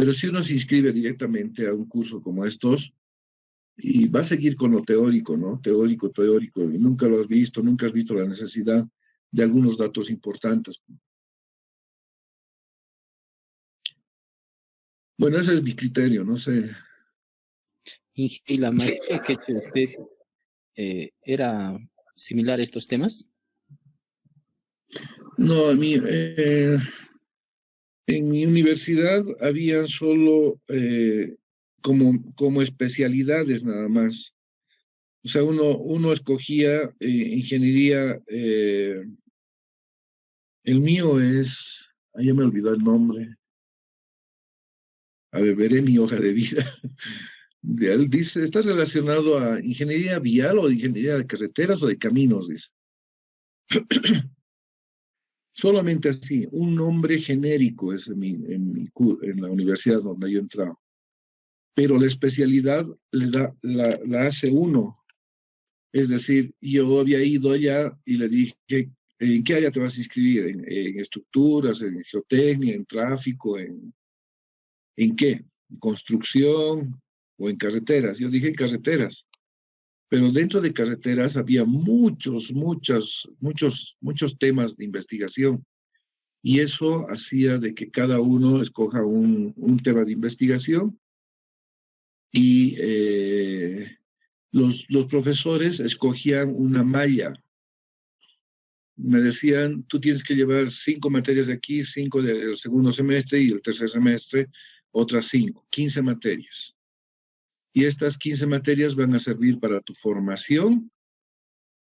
Pero si uno se inscribe directamente a un curso como estos, y va a seguir con lo teórico, ¿no? Teórico, y nunca lo has visto, nunca has visto la necesidad de algunos datos importantes. Bueno, ese es mi criterio, no sé. ¿Y la maestría que ha hecho usted era similar a estos temas? No, a mí, en mi universidad había solo como especialidades nada más. O sea, uno escogía ingeniería, el mío es, ya me olvidó el nombre, a ver, veré mi hoja de vida. Él dice, ¿estás relacionado a ingeniería vial o de ingeniería de carreteras o de caminos? Dice. Solamente así, un nombre genérico es en la universidad donde yo he entrado. Pero la especialidad la hace uno. Es decir, yo había ido allá y le dije, ¿en qué área te vas a inscribir? ¿En estructuras, en geotecnia, en tráfico, en qué? ¿En construcción o en carreteras? Yo dije en carreteras. Pero dentro de carreteras había muchos temas de investigación. Y eso hacía de que cada uno escoja un tema de investigación y los profesores escogían una malla. Me decían, tú tienes que llevar 5 materias de aquí, 5 del segundo semestre y el tercer semestre, otras 5, 15 materias. Y estas 15 materias van a servir para tu formación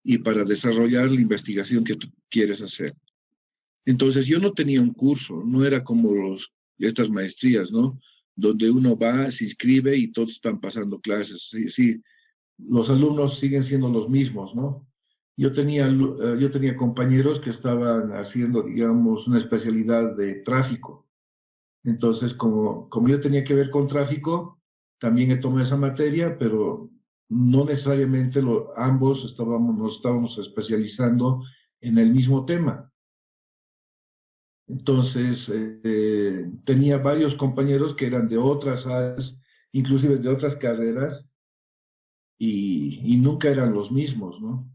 y para desarrollar la investigación que tú quieres hacer. Entonces yo no tenía un curso, no era como estas maestrías, ¿no? Donde uno va, se inscribe y todos están pasando clases. Sí, sí, los alumnos siguen siendo los mismos, ¿no? Yo tenía compañeros que estaban haciendo, digamos, una especialidad de tráfico. Entonces, como yo tenía que ver con tráfico, también he tomado esa materia, pero no necesariamente ambos nos estábamos especializando en el mismo tema. Entonces, tenía varios compañeros que eran de otras áreas, inclusive de otras carreras, y nunca eran los mismos, ¿no?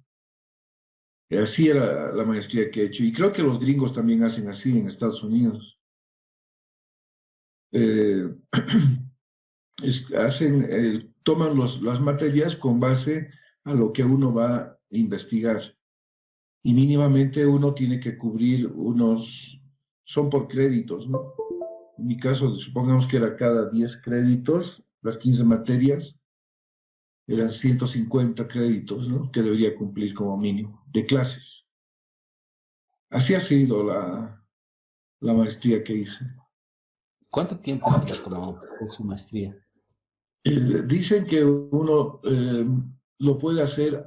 Así era la maestría que he hecho. Y creo que los gringos también hacen así en Estados Unidos. Toman las materias con base a lo que uno va a investigar. Y mínimamente uno tiene que cubrir son por créditos, ¿no? En mi caso, supongamos que era cada 10 créditos, las 15 materias, eran 150 créditos, ¿no? Que debería cumplir como mínimo, de clases. Así ha sido la maestría que hice. ¿Cuánto tiempo le tomó su maestría? Dicen que uno lo puede hacer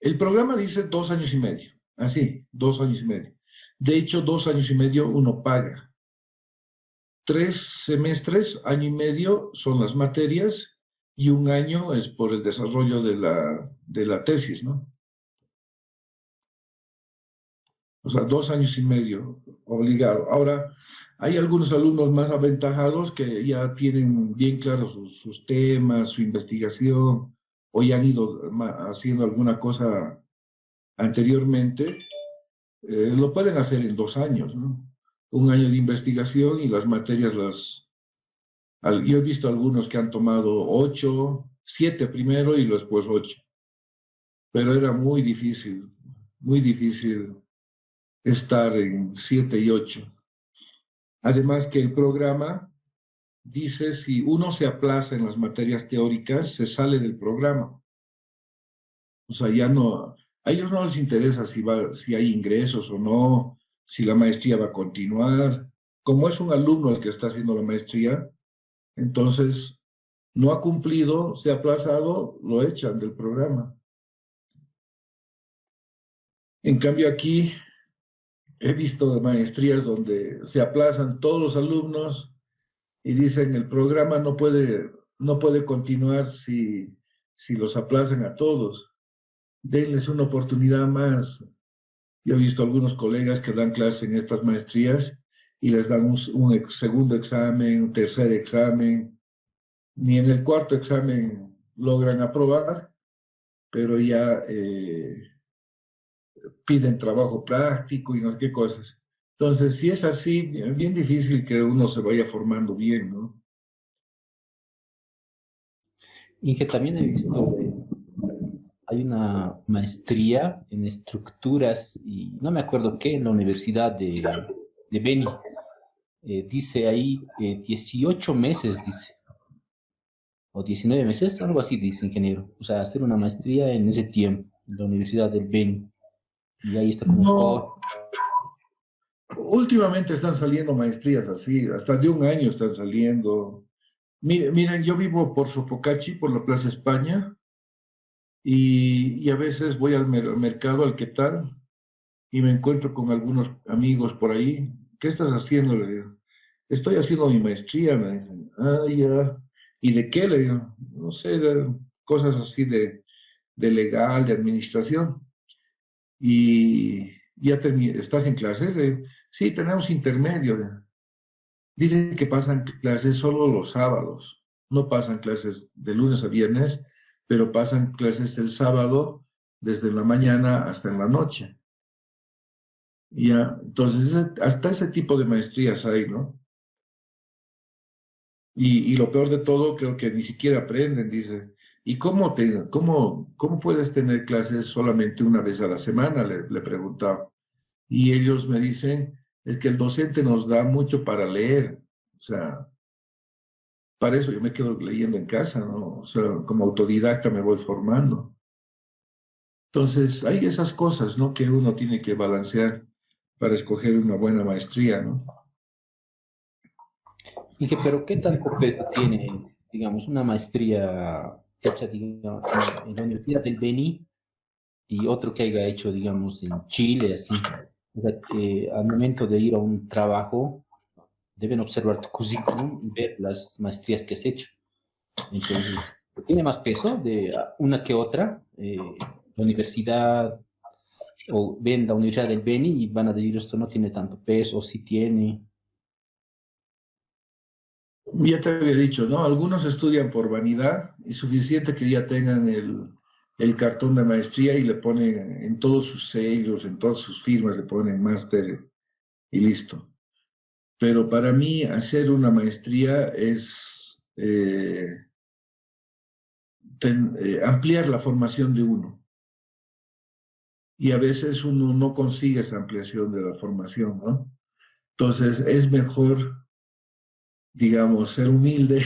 el programa dice 2 años y medio, así, 2 años y medio. De hecho, 2 años y medio uno paga. 3 semestres, año y medio son las materias y 1 año es por el desarrollo de la tesis, ¿no? O sea, 2 años y medio obligado. Ahora, hay algunos alumnos más aventajados que ya tienen bien claros sus temas, su investigación, o ya han ido haciendo alguna cosa anteriormente. Lo pueden hacer en 2 años, ¿no? 1 año de investigación y las materias yo he visto algunos que han tomado 8, 7 primero y después 8. Pero era muy difícil estar en 7 y 8. Además que el programa dice si uno se aplaza en las materias teóricas, se sale del programa. O sea, ya no, a ellos no les interesa si hay ingresos o no, si la maestría va a continuar. Como es un alumno el que está haciendo la maestría, entonces no ha cumplido, se ha aplazado, lo echan del programa. En cambio aquí he visto maestrías donde se aplazan todos los alumnos y dicen el programa no puede continuar si los aplazan a todos. Denles una oportunidad más. Yo he visto algunos colegas que dan clases en estas maestrías y les dan un segundo examen, un tercer examen. Ni en el cuarto examen logran aprobar, pero ya piden trabajo práctico y no sé qué cosas. Entonces, si es así, bien difícil que uno se vaya formando bien, ¿no? Y que también he visto, hay una maestría en estructuras y no me acuerdo qué, en la Universidad de Beni. Dice ahí 18 meses, dice, o 19 meses, algo así dice ingeniero. O sea, hacer una maestría en ese tiempo, en la Universidad del Beni. Y ahí está como coach. No, últimamente están saliendo maestrías así, hasta de un año están saliendo. Miren, yo vivo por Sopocachi, por la Plaza España, y a veces voy al mercado, al Quetal, y me encuentro con algunos amigos por ahí. ¿Qué estás haciendo? Les digo. Estoy haciendo mi maestría, me dicen. Ah, ya. ¿Y de qué? Le digo. No sé, cosas así de legal, de administración. Y ya ¿estás en clase? Le digo, sí, tenemos intermedio. Dicen que pasan clases solo los sábados. No pasan clases de lunes a viernes, pero pasan clases el sábado desde la mañana hasta en la noche. Ya, entonces hasta ese tipo de maestrías hay, ¿no? Y lo peor de todo, creo que ni siquiera aprenden, dice. ¿Y cómo puedes tener clases solamente una vez a la semana? Le preguntaba. Y ellos me dicen, es que el docente nos da mucho para leer. O sea, para eso yo me quedo leyendo en casa, ¿no? O sea, como autodidacta me voy formando. Entonces, hay esas cosas, ¿no? Que uno tiene que balancear para escoger una buena maestría, ¿no? Y que, pero ¿qué tanto peso tiene, digamos, una maestría hecha, digamos, en la Universidad del Beni y otro que haya hecho, digamos, en Chile, así? O sea, que al momento de ir a un trabajo, deben observar tu currículum y ver las maestrías que has hecho. Entonces, ¿tiene más peso de una que otra? La universidad, o ven la Universidad del Beni y van a decir esto no tiene tanto peso, o sí tiene. Ya te había dicho, ¿no? Algunos estudian por vanidad y suficiente que ya tengan el cartón de maestría y le ponen en todos sus sellos, en todas sus firmas, le ponen máster y listo. Pero para mí hacer una maestría es ampliar la formación de uno. Y a veces uno no consigue esa ampliación de la formación, ¿no? Entonces es mejor, digamos, ser humilde,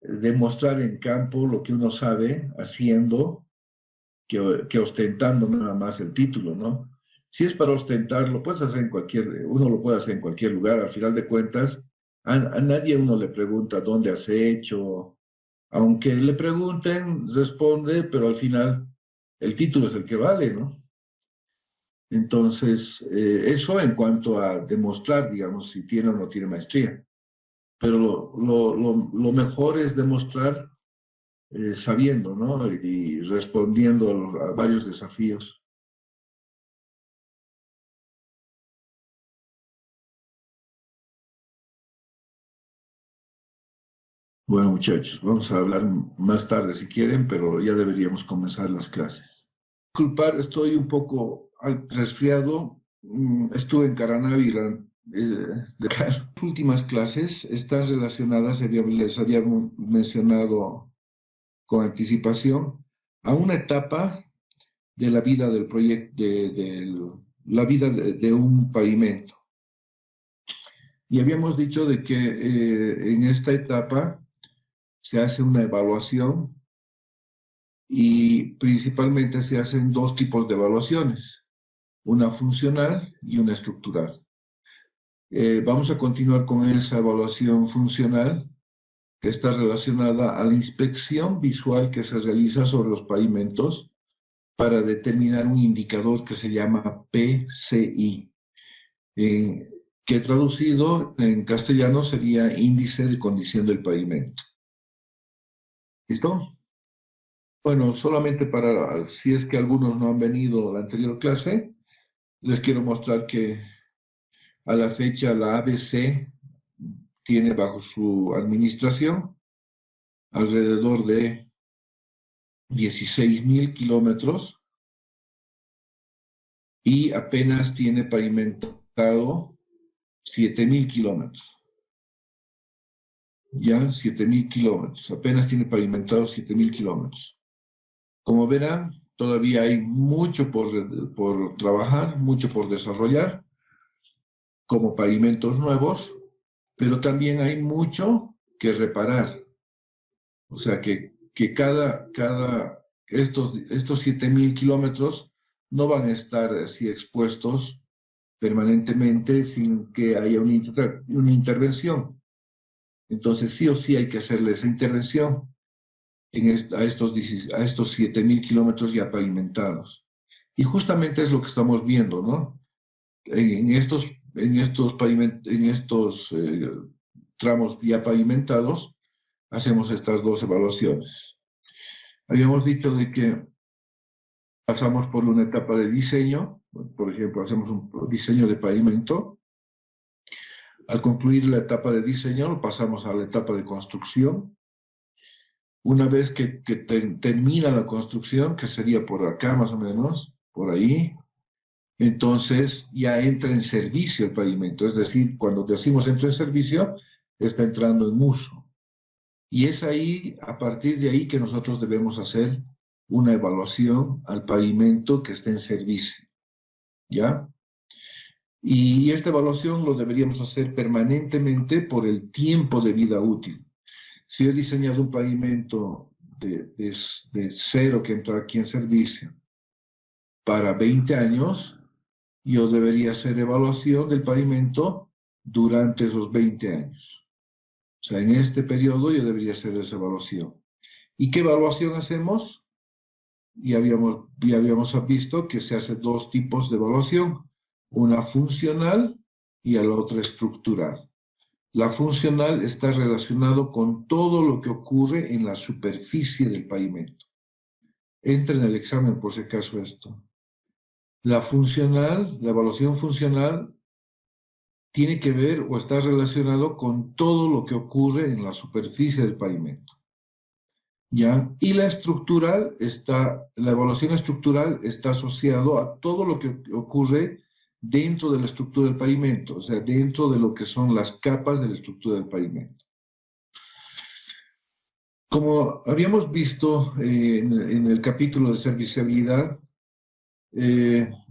demostrar en campo lo que uno sabe haciendo que ostentando nada más el título, ¿no? Si es para ostentar, lo puedes hacer en uno lo puede hacer en cualquier lugar, al final de cuentas, a nadie uno le pregunta dónde has hecho, aunque le pregunten, responde, pero al final el título es el que vale, ¿no? Entonces, eso en cuanto a demostrar, digamos, si tiene o no tiene maestría. Pero lo mejor es demostrar sabiendo, ¿no? Y respondiendo a varios desafíos. Bueno, muchachos, vamos a hablar más tarde si quieren, pero ya deberíamos comenzar las clases. Disculpar, estoy un poco resfriado. Estuve en Caranavi las últimas clases están relacionadas, les había mencionado con anticipación, a una etapa de la vida del proyecto, de la vida de un pavimento. Y habíamos dicho de que en esta etapa se hace una evaluación y principalmente se hacen dos tipos de evaluaciones, una funcional y una estructural. Vamos a continuar con esa evaluación funcional que está relacionada a la inspección visual que se realiza sobre los pavimentos para determinar un indicador que se llama PCI, que traducido en castellano sería índice de condición del pavimento. ¿Listo? Bueno, solamente para, si es que algunos no han venido a la anterior clase, les quiero mostrar que A la fecha, la ABC tiene bajo su administración alrededor de 16.000 kilómetros y apenas tiene pavimentado 7.000 kilómetros. Ya, 7.000 kilómetros. Apenas tiene pavimentado 7.000 kilómetros. Como verán, todavía hay mucho por trabajar, mucho por desarrollar, como pavimentos nuevos, pero también hay mucho que reparar. O sea, que estos 7.000 kilómetros no van a estar así expuestos permanentemente sin que haya una intervención. Entonces, sí o sí hay que hacerle esa intervención a estos 7.000 kilómetros ya pavimentados. Y justamente es lo que estamos viendo, ¿no? En estos tramos ya pavimentados, hacemos estas dos evaluaciones. Habíamos dicho de que pasamos por una etapa de diseño, por ejemplo, hacemos un diseño de pavimento. Al concluir la etapa de diseño, pasamos a la etapa de construcción. Una vez que termina la construcción, que sería por acá más o menos, por ahí, entonces ya entra en servicio el pavimento. Es decir, cuando decimos entra en servicio, está entrando en uso. Y es ahí, a partir de ahí, que nosotros debemos hacer una evaluación al pavimento que esté en servicio. ¿Ya? Y esta evaluación lo deberíamos hacer permanentemente por el tiempo de vida útil. Si yo he diseñado un pavimento de cero que entra aquí en servicio para 20 años, yo debería hacer evaluación del pavimento durante esos 20 años. O sea, en este periodo yo debería hacer esa evaluación. ¿Y qué evaluación hacemos? Ya habíamos visto que se hace dos tipos de evaluación, una funcional y la otra estructural. La funcional está relacionado con todo lo que ocurre en la superficie del pavimento. Entra en el examen por si acaso esto. La evaluación funcional, tiene que ver o está relacionado con todo lo que ocurre en la superficie del pavimento. ¿Ya? Y la evaluación estructural está asociado a todo lo que ocurre dentro de la estructura del pavimento, o sea, dentro de lo que son las capas de la estructura del pavimento. Como habíamos visto en el capítulo de serviciabilidad,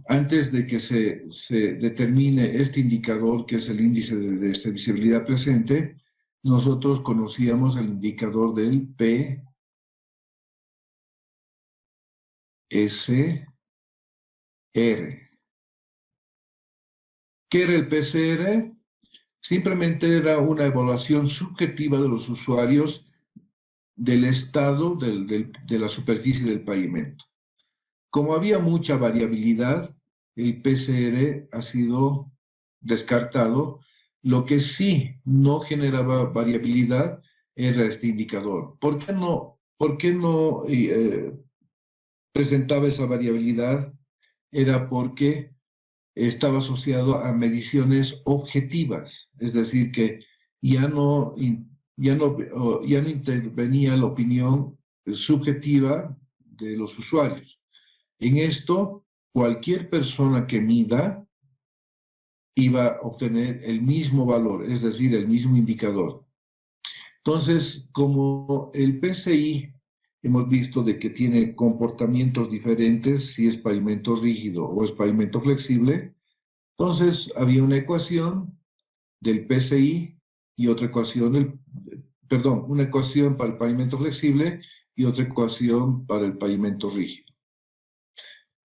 antes de que se determine este indicador, que es el índice de serviciabilidad presente, nosotros conocíamos el indicador del PCR. ¿Qué era el PCR? Simplemente era una evaluación subjetiva de los usuarios del estado de la superficie del pavimento. Como había mucha variabilidad, el PCR ha sido descartado. Lo que sí no generaba variabilidad era este indicador. ¿Por qué no presentaba esa variabilidad? Era porque estaba asociado a mediciones objetivas, es decir, que ya no intervenía la opinión subjetiva de los usuarios. En esto, cualquier persona que mida iba a obtener el mismo valor, es decir, el mismo indicador. Entonces, como el PCI hemos visto de que tiene comportamientos diferentes, si es pavimento rígido o es pavimento flexible, entonces había una ecuación del PCI y otra ecuación, una ecuación para el pavimento flexible y otra ecuación para el pavimento rígido.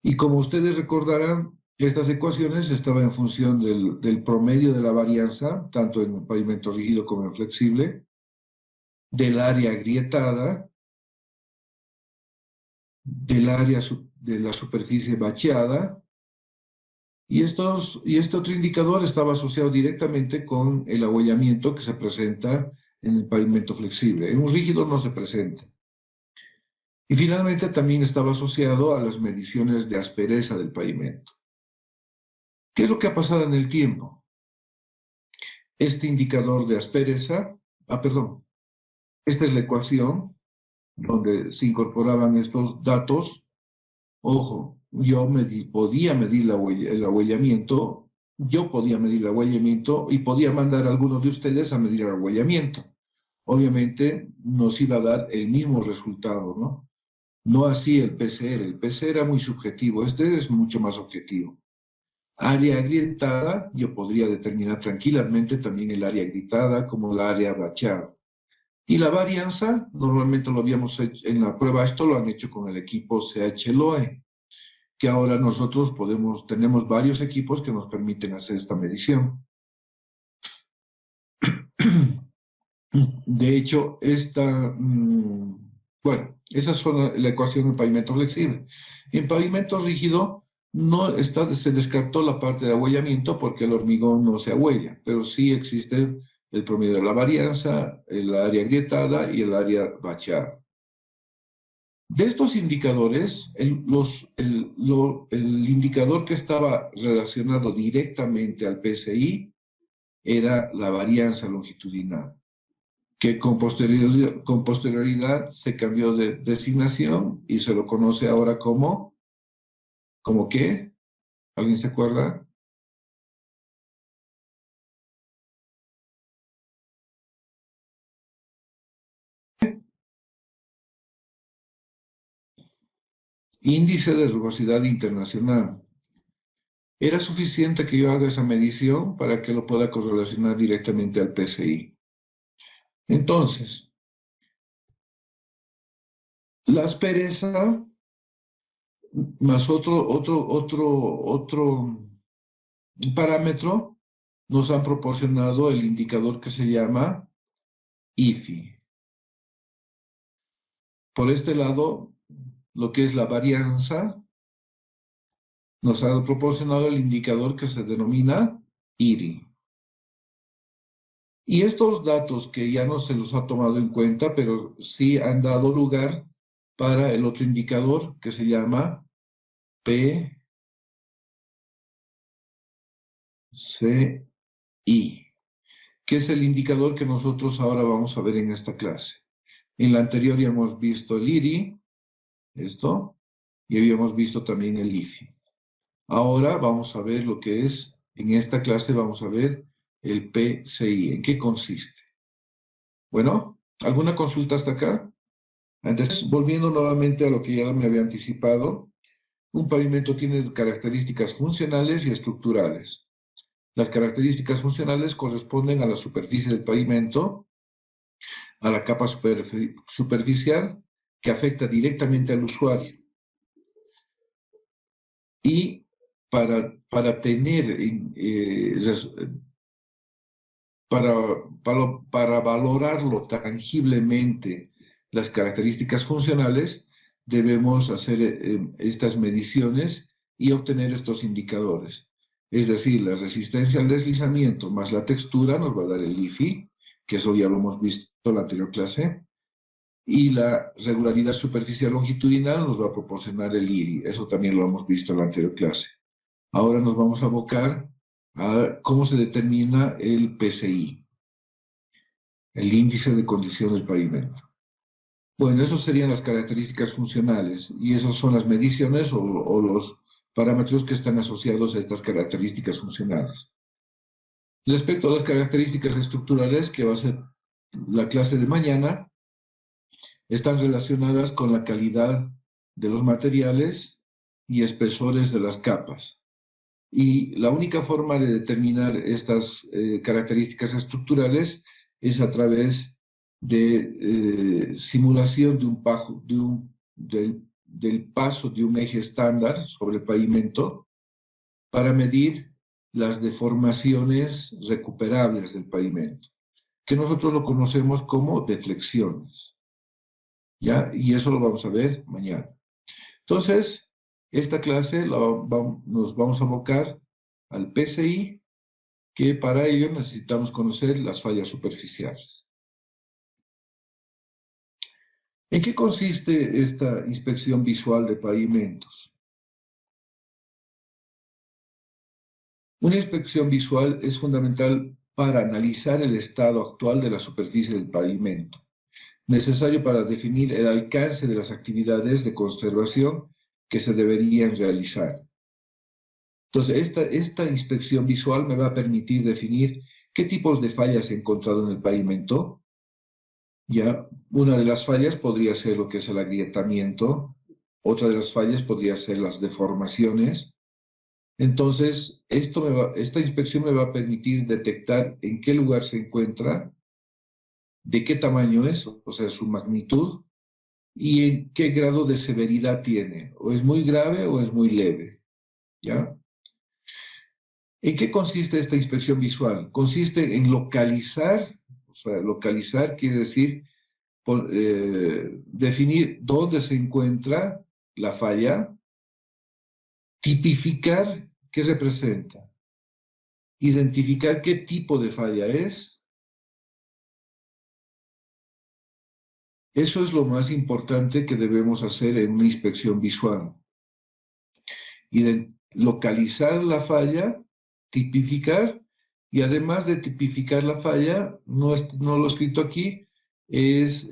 Y como ustedes recordarán, estas ecuaciones estaban en función del promedio de la varianza, tanto en el pavimento rígido como en flexible, del área agrietada, del área de la superficie bacheada, y este otro indicador estaba asociado directamente con el abollamiento que se presenta en el pavimento flexible. En un rígido no se presenta. Y finalmente también estaba asociado a las mediciones de aspereza del pavimento. ¿Qué es lo que ha pasado en el tiempo? este indicador de aspereza, perdón, esta es la ecuación donde se incorporaban estos datos. Ojo, yo podía medir el ahuellamiento, yo podía medir el ahuellamiento y podía mandar a algunos de ustedes a medir el ahuellamiento. Obviamente nos iba a dar el mismo resultado, ¿no? No así el PCR. El PCR era muy subjetivo, este es mucho más objetivo. Área agrietada, yo podría determinar tranquilamente también el área agrietada como la área bachada. Y la varianza, normalmente lo habíamos hecho en la prueba, esto lo han hecho con el equipo CH-LOE, que ahora nosotros tenemos varios equipos que nos permiten hacer esta medición. De hecho, bueno, esas son la ecuación del pavimento flexible. En pavimento rígido se descartó la parte de ahuellamiento porque el hormigón no se ahuella, pero sí existe el promedio de la varianza, el área agrietada y el área bachada. De estos indicadores, el indicador que estaba relacionado directamente al PSI era la varianza longitudinal, que con posterioridad se cambió de designación y se lo conoce ahora como ¿qué? ¿Alguien se acuerda? Índice de rugosidad internacional. Era suficiente que yo haga esa medición para que lo pueda correlacionar directamente al PSI. Entonces, la aspereza más otro parámetro nos han proporcionado el indicador que se llama IFI. Por este lado, lo que es la varianza, nos ha proporcionado el indicador que se denomina IRI. Y estos datos que ya no se los ha tomado en cuenta, pero sí han dado lugar para el otro indicador que se llama PCI, que es el indicador que nosotros ahora vamos a ver en esta clase. En la anterior ya hemos visto el IRI, esto, y habíamos visto también el IFI. Ahora vamos a ver lo que es, en esta clase vamos a ver el PCI. ¿En qué consiste? Bueno, ¿alguna consulta hasta acá? Entonces, volviendo nuevamente a lo que ya me había anticipado, un pavimento tiene características funcionales y estructurales. Las características funcionales corresponden a la superficie del pavimento, a la capa superficial que afecta directamente al usuario. Y para tener, para valorarlo tangiblemente las características funcionales, debemos hacer estas mediciones y obtener estos indicadores. Es decir, la resistencia al deslizamiento más la textura nos va a dar el IFI, que eso ya lo hemos visto en la anterior clase, y la regularidad superficial longitudinal nos va a proporcionar el IRI, eso también lo hemos visto en la anterior clase. Ahora nos vamos a abocar a cómo se determina el PCI, el índice de condición del pavimento. Bueno, esas serían las características funcionales y esas son las mediciones o los parámetros que están asociados a estas características funcionales. Respecto a las características estructurales, que va a ser la clase de mañana, están relacionadas con la calidad de los materiales y espesores de las capas. Y la única forma de determinar estas características estructurales es a través de simulación del paso de un eje estándar sobre el pavimento para medir las deformaciones recuperables del pavimento, que nosotros lo conocemos como deflexiones. ¿Ya? Y eso lo vamos a ver mañana. Entonces, esta clase nos vamos a abocar al PCI, que para ello necesitamos conocer las fallas superficiales. ¿En qué consiste esta inspección visual de pavimentos? Una inspección visual es fundamental para analizar el estado actual de la superficie del pavimento, necesario para definir el alcance de las actividades de conservación que se deberían realizar. Entonces, esta inspección visual me va a permitir definir qué tipos de fallas he encontrado en el pavimento. Ya, una de las fallas podría ser lo que es el agrietamiento, otra de las fallas podría ser las deformaciones. Entonces, esta inspección me va a permitir detectar en qué lugar se encuentra, de qué tamaño es, o sea, su magnitud, y en qué grado de severidad tiene, o es muy grave o es muy leve, ¿ya? ¿En qué consiste esta inspección visual? Consiste en localizar, o sea, localizar quiere decir definir dónde se encuentra la falla, tipificar qué representa, identificar qué tipo de falla es. Eso es lo más importante que debemos hacer en una inspección visual. Localizar la falla, tipificar, y además de tipificar la falla, no lo he escrito aquí, es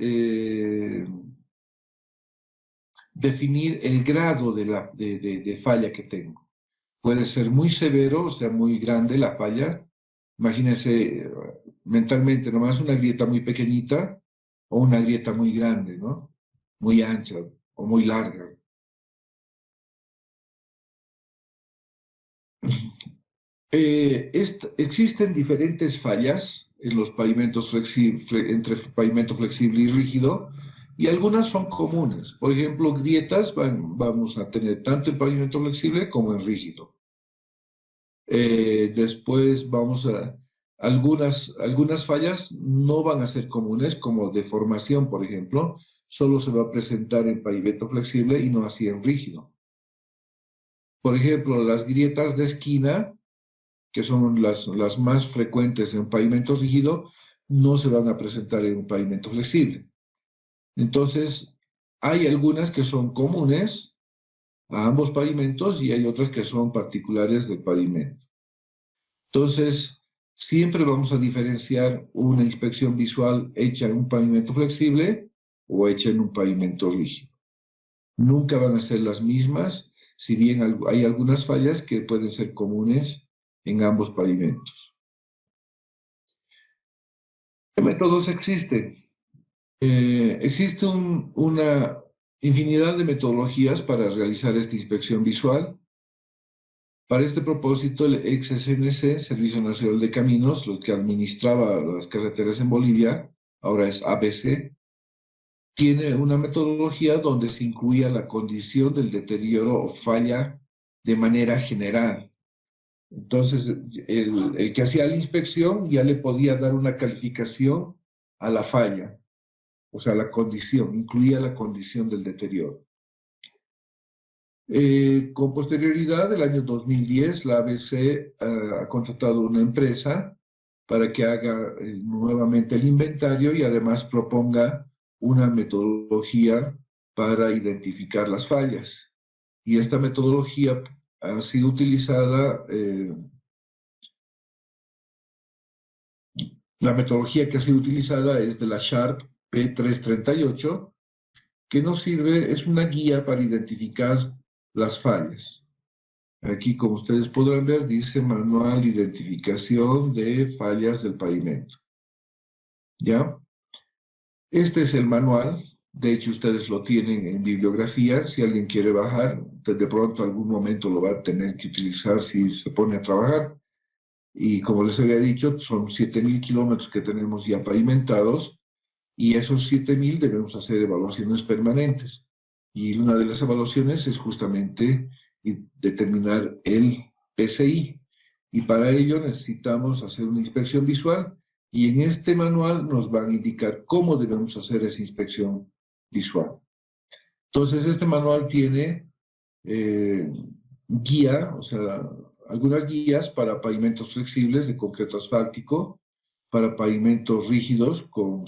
definir el grado de falla que tengo. Puede ser muy severo, o sea, muy grande la falla. Imagínense mentalmente nomás una grieta muy pequeñita o una grieta muy grande, ¿no? Muy ancha o muy larga. Existen diferentes fallas en los pavimentos entre pavimento flexible y rígido, y algunas son comunes. Por ejemplo, grietas vamos a tener tanto en pavimento flexible como en rígido. Después algunas fallas no van a ser comunes, como deformación, por ejemplo, solo se va a presentar en pavimento flexible y no así en rígido. Por ejemplo, las grietas de esquina, que son las más frecuentes en un pavimento rígido, no se van a presentar en un pavimento flexible. Entonces, hay algunas que son comunes a ambos pavimentos y hay otras que son particulares del pavimento. Entonces, siempre vamos a diferenciar una inspección visual hecha en un pavimento flexible o hecha en un pavimento rígido. Nunca van a ser las mismas, si bien hay algunas fallas que pueden ser comunes en ambos pavimentos. ¿Qué métodos existen? Existe una infinidad de metodologías para realizar esta inspección visual. Para este propósito, el ex SNC, Servicio Nacional de Caminos, los que administraba las carreteras en Bolivia, ahora es ABC, tiene una metodología donde se incluía la condición del deterioro o falla de manera general. Entonces, el que hacía la inspección ya le podía dar una calificación a la falla, o sea, la condición, incluía la condición del deterioro. Con posterioridad, del año 2010, la ABC ha contratado una empresa para que haga nuevamente el inventario y además proponga una metodología para identificar las fallas. Y esta metodología ha sido utilizada, la metodología que ha sido utilizada es de la Sharp P338, que nos sirve, es una guía para identificar las fallas. Aquí, como ustedes podrán ver, dice Manual de Identificación de Fallas del Pavimento. ¿Ya? Este es el manual. De hecho, ustedes lo tienen en bibliografía. Si alguien quiere bajar, de pronto algún momento lo va a tener que utilizar si se pone a trabajar. Y como les había dicho, son 7.000 kilómetros que tenemos ya pavimentados, y esos 7.000 debemos hacer evaluaciones permanentes. Y una de las evaluaciones es justamente determinar el PCI. Y para ello necesitamos hacer una inspección visual, y en este manual nos van a indicar cómo debemos hacer esa inspección visual. Entonces, este manual tiene guía, o sea, algunas guías para pavimentos flexibles de concreto asfáltico, para pavimentos rígidos con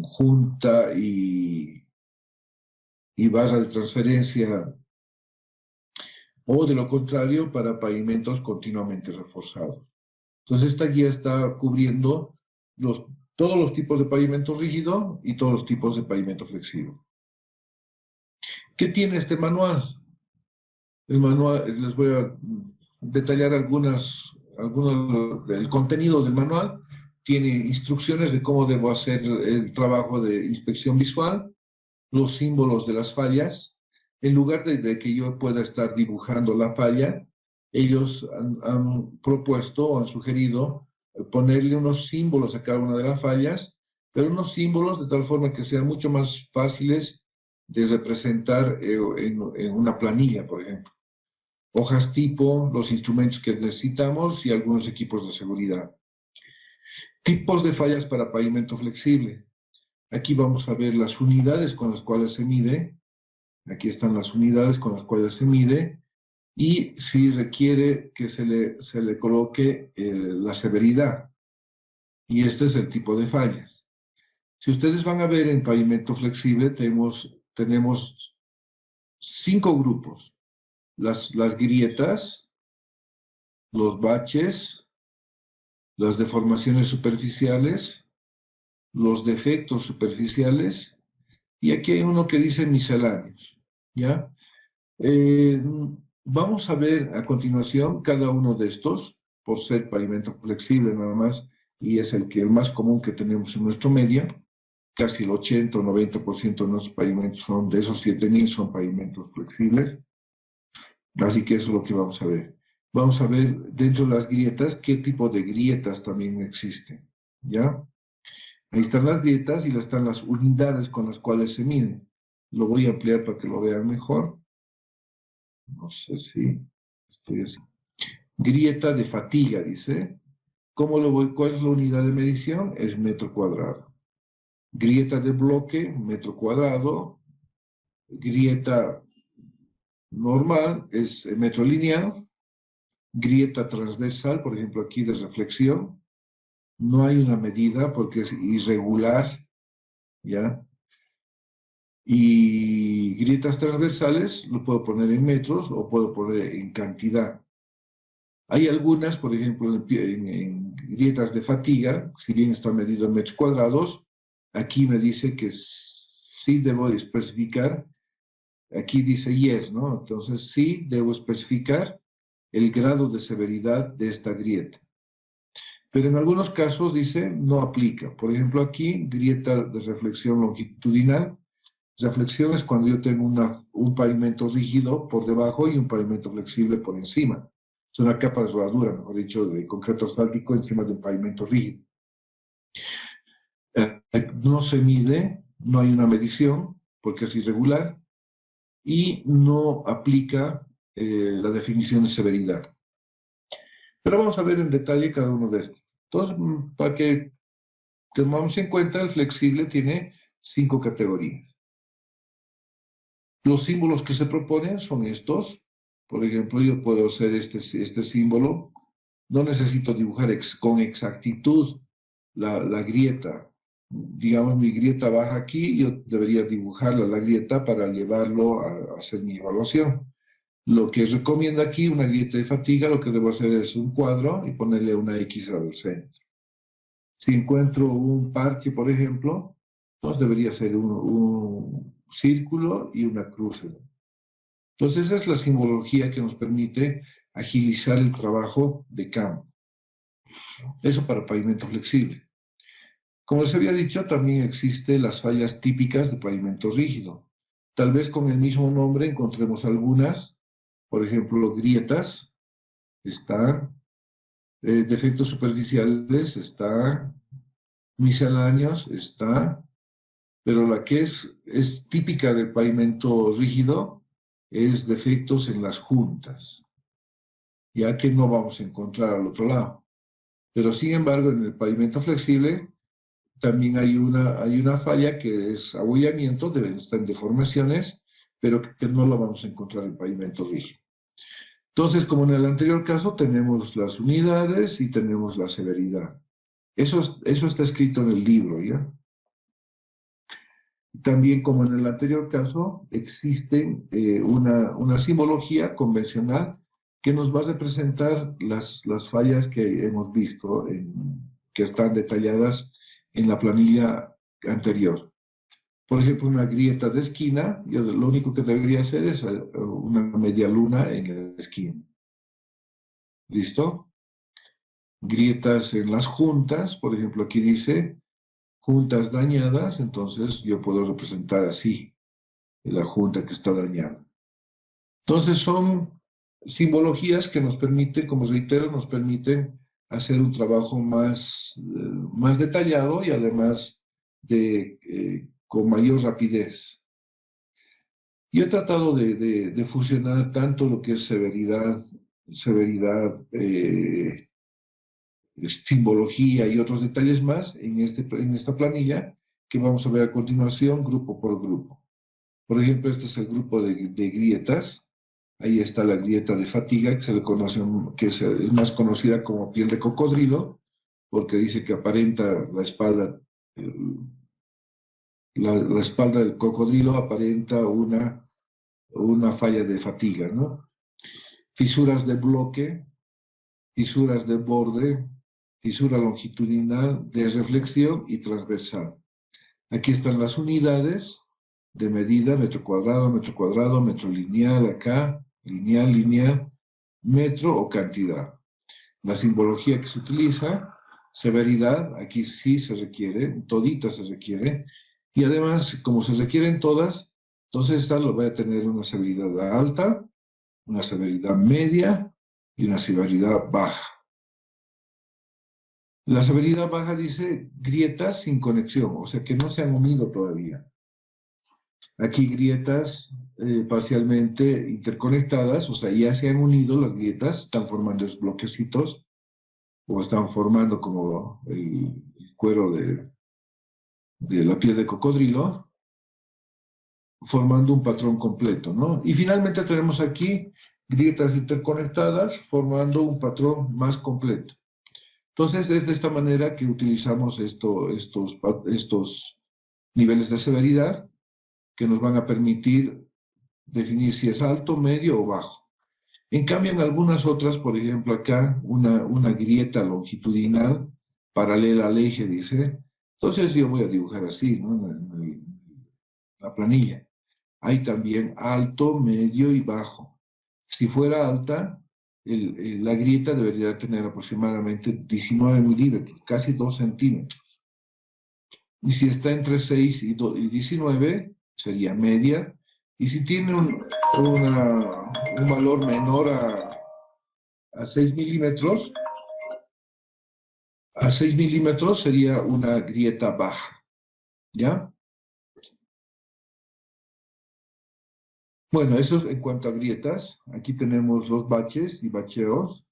junta y barra de transferencia, o de lo contrario, para pavimentos continuamente reforzados. Entonces esta guía está cubriendo todos los tipos de pavimento rígido y todos los tipos de pavimento flexible. ¿Qué tiene este manual? El manual, les voy a detallar algunos del contenido del manual. Tiene instrucciones de cómo debo hacer el trabajo de inspección visual, los símbolos de las fallas. En lugar de que yo pueda estar dibujando la falla, ellos han propuesto o han sugerido ponerle unos símbolos a cada una de las fallas, pero unos símbolos de tal forma que sean mucho más fáciles de representar en una planilla, por ejemplo. Hojas tipo, los instrumentos que necesitamos y algunos equipos de seguridad. Tipos de fallas para pavimento flexible. Aquí vamos a ver las unidades con las cuales se mide. Aquí están las unidades con las cuales se mide y si requiere que se le coloque la severidad. Y este es el tipo de fallas. Si ustedes van a ver en pavimento flexible, tenemos 5 grupos. Las grietas, los baches, las deformaciones superficiales, los defectos superficiales, y aquí hay uno que dice misceláneos, ¿ya? Vamos a ver a continuación cada uno de estos, por ser pavimento flexible nada más, y es el más común que tenemos en nuestro medio. Casi el 80 o 90% de nuestros pavimentos de esos 7,000 son pavimentos flexibles. Así que eso es lo que vamos a ver. Vamos a ver dentro de las grietas qué tipo de grietas también existen, ¿ya? Ahí están las grietas y están las unidades con las cuales se miden. Lo voy a ampliar para que lo vean mejor. No sé si estoy así. Grieta de fatiga, dice. ¿Cuál es la unidad de medición? Es metro cuadrado. Grieta de bloque, metro cuadrado. Grieta normal es metro lineal. Grieta transversal, por ejemplo aquí de reflexión, no hay una medida porque es irregular, ¿ya? Y grietas transversales lo puedo poner en metros o puedo poner en cantidad. Hay algunas, por ejemplo, en grietas de fatiga, si bien está medido en metros cuadrados, aquí me dice que sí debo especificar, aquí dice yes, ¿no? Entonces sí debo especificar el grado de severidad de esta grieta. Pero en algunos casos dice no aplica. Por ejemplo, aquí, grieta de reflexión longitudinal. Reflexión es cuando yo tengo un pavimento rígido por debajo y un pavimento flexible por encima. Es una capa de rodadura, mejor dicho, de concreto asfáltico encima del pavimento rígido. No se mide, no hay una medición, porque es irregular, y no aplica la definición de severidad. Pero vamos a ver en detalle cada uno de estos. Entonces, para que tomamos en cuenta, el flexible tiene 5 categorías. Los símbolos que se proponen son estos. Por ejemplo, yo puedo hacer este símbolo. No necesito dibujar con exactitud la grieta. Digamos, mi grieta baja aquí, yo debería dibujarla la grieta para llevarlo a hacer mi evaluación. Lo que recomienda aquí, una grieta de fatiga, lo que debo hacer es un cuadro y ponerle una X al centro. Si encuentro un parche, por ejemplo, entonces debería ser un círculo y una cruz. Entonces esa es la simbología que nos permite agilizar el trabajo de campo. Eso para pavimento flexible. Como les había dicho, también existen las fallas típicas de pavimento rígido. Tal vez con el mismo nombre encontremos algunas. Por ejemplo, grietas, está, defectos superficiales, está, misceláneos, está, pero la que es típica del pavimento rígido es defectos en las juntas, ya que no vamos a encontrar al otro lado. Pero sin embargo, en el pavimento flexible también hay una falla que es abollamiento, deben estar en deformaciones, pero que no la vamos a encontrar en pavimento rígido. Entonces, como en el anterior caso, tenemos las unidades y tenemos la severidad. Eso está escrito en el libro, ¿ya? También, como en el anterior caso, existe una simbología convencional que nos va a representar las fallas que hemos visto, que están detalladas en la planilla anterior. Por ejemplo, una grieta de esquina, yo lo único que debería hacer es una media luna en la esquina. ¿Listo? Grietas en las juntas, por ejemplo, aquí dice juntas dañadas, entonces yo puedo representar así la junta que está dañada. Entonces son simbologías que nos permiten, como reitero, nos permiten hacer un trabajo más detallado y además con mayor rapidez. Yo he tratado de fusionar tanto lo que es severidad, simbología y otros detalles más en esta planilla que vamos a ver a continuación, grupo por grupo. Por ejemplo, este es el grupo de grietas. Ahí está la grieta de fatiga, que se le conoce, que es más conocida como piel de cocodrilo, porque dice que aparenta la espalda, la espalda del cocodrilo aparenta una falla de fatiga, ¿no? Fisuras de bloque, fisuras de borde, fisura longitudinal, de reflexión y transversal. Aquí están las unidades de medida, metro cuadrado, metro lineal acá, lineal, metro o cantidad. La simbología que se utiliza, severidad, aquí sí se requiere, todita se requiere, y además, como se requieren todas, entonces esta lo voy a tener una severidad alta, una severidad media y una severidad baja. La severidad baja dice grietas sin conexión, o sea que no se han unido todavía. Aquí grietas parcialmente interconectadas, o sea, ya se han unido las grietas, están formando esos bloquecitos, o están formando como el cuero de la piel de cocodrilo, formando un patrón completo, ¿no? Y finalmente tenemos aquí grietas interconectadas, formando un patrón más completo. Entonces, es de esta manera que utilizamos estos niveles de severidad que nos van a permitir definir si es alto, medio o bajo. En cambio, en algunas otras, por ejemplo, acá, una grieta longitudinal paralela al eje, dice. Entonces, yo voy a dibujar así, ¿no? En la planilla. Hay también alto, medio y bajo. Si fuera alta, la grieta debería tener aproximadamente 19 milímetros, casi 2 centímetros. Y si está entre 6 y 19, sería media. Y si tiene un valor menor a 6 milímetros, sería una grieta baja. ¿Ya? Bueno, eso es en cuanto a grietas. Aquí tenemos los baches y bacheos.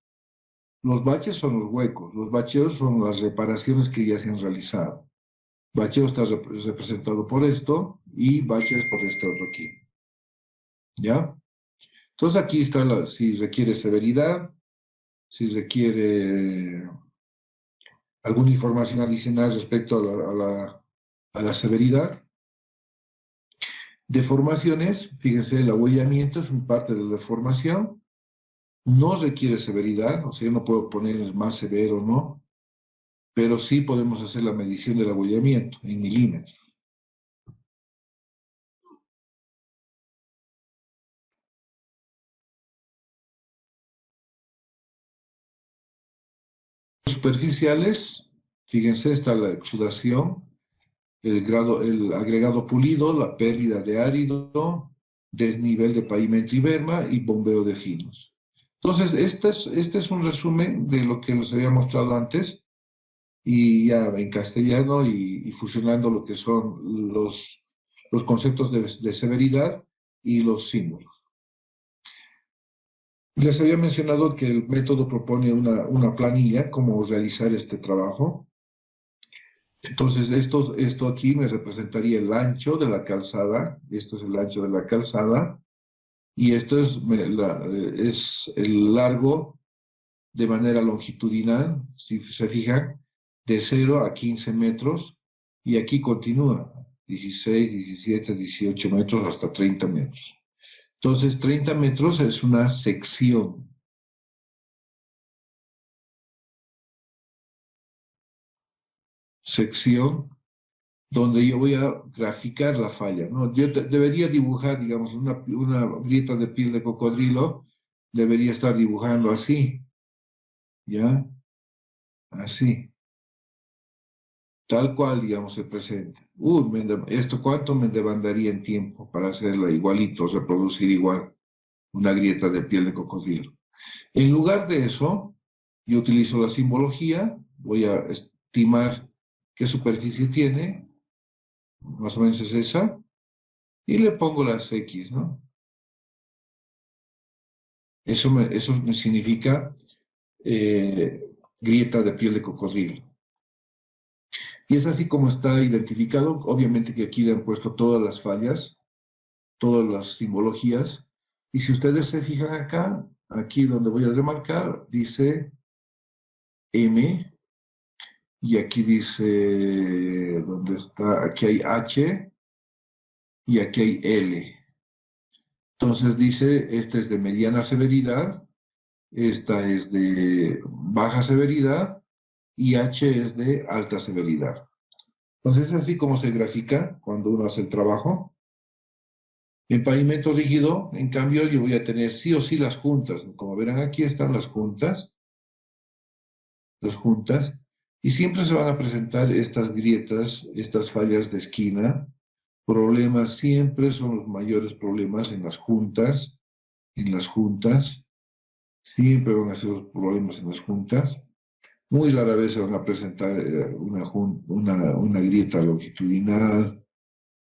Los baches son los huecos, los bacheos son las reparaciones que ya se han realizado. Bacheo está representado por esto y baches por este otro aquí. ¿Ya? Entonces aquí está si requiere severidad, si requiere alguna información adicional respecto a la severidad. Deformaciones, fíjense, el abollamiento es una parte de la deformación, no requiere severidad, o sea, yo no puedo poner más severo, ¿no? Pero sí podemos hacer la medición del abollamiento en milímetros. Superficiales, fíjense, está la exudación, el agregado pulido, la pérdida de árido, desnivel de pavimento y berma y bombeo de finos. Entonces, este es un resumen de lo que les había mostrado antes y ya en castellano y fusionando lo que son los conceptos de severidad y los símbolos. Les había mencionado que el método propone una planilla, cómo realizar este trabajo. Entonces, esto aquí me representaría el ancho de la calzada. Esto es el ancho de la calzada. Y esto es el largo de manera longitudinal, si se fijan, de 0 a 15 metros. Y aquí continúa, 16, 17, 18 metros hasta 30 metros. Entonces, 30 metros es una sección. sección donde yo voy a graficar la falla, ¿no? Yo debería dibujar, digamos, una grieta de piel de cocodrilo, debería estar dibujando así, ¿ya? Así, tal cual, digamos, se presenta. ¿Esto cuánto me demandaría en tiempo para hacerla igualito, reproducir igual una grieta de piel de cocodrilo? En lugar de eso, yo utilizo la simbología, voy a estimar qué superficie tiene, más o menos es esa, y le pongo las X, ¿no? Eso me significa grieta de piel de cocodrilo. Y es así como está identificado. Obviamente que aquí le han puesto todas las fallas, todas las simbologías. Y si ustedes se fijan acá, aquí donde voy a remarcar, dice M, y aquí dice, ¿dónde está? Aquí hay H y aquí hay L. Entonces dice, este es de mediana severidad, esta es de baja severidad y H es de alta severidad. Entonces es así como se grafica cuando uno hace el trabajo. En pavimento rígido, en cambio, yo voy a tener sí o sí las juntas. Como verán, aquí están las juntas, y siempre se van a presentar estas grietas, estas fallas de esquina. Problemas siempre son los mayores problemas en las juntas, siempre van a ser los problemas en las juntas. Muy rara vez se van a presentar una grieta longitudinal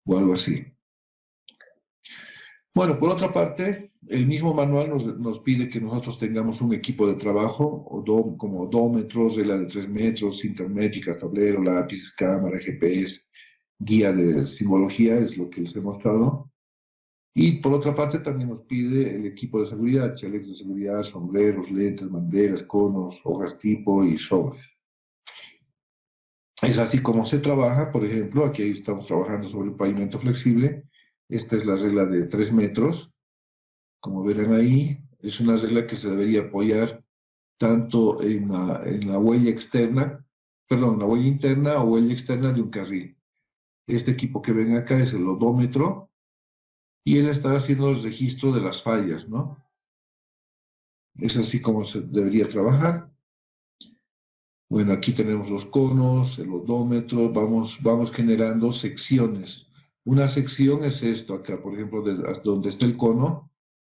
o algo así. Bueno, por otra parte, el mismo manual nos pide que nosotros tengamos un equipo de trabajo, como odómetros, regla de 3 metros, cinta métrica, tablero, lápiz, cámara, GPS, guía de simbología, es lo que les he mostrado. Y por otra parte, también nos pide el equipo de seguridad, chalecos de seguridad, sombreros, lentes, banderas, conos, hojas tipo y sobres. Es así como se trabaja. Por ejemplo, aquí estamos trabajando sobre un pavimento flexible. Esta es la regla de 3 metros. Como verán ahí, es una regla que se debería apoyar tanto en la huella externa, perdón, la huella interna o huella externa de un carril. Este equipo que ven acá es el odómetro y él está haciendo el registro de las fallas, ¿no? Es así como se debería trabajar. Bueno, aquí tenemos los conos, el odómetro, vamos generando secciones. Una sección es esto acá, por ejemplo, donde está el cono.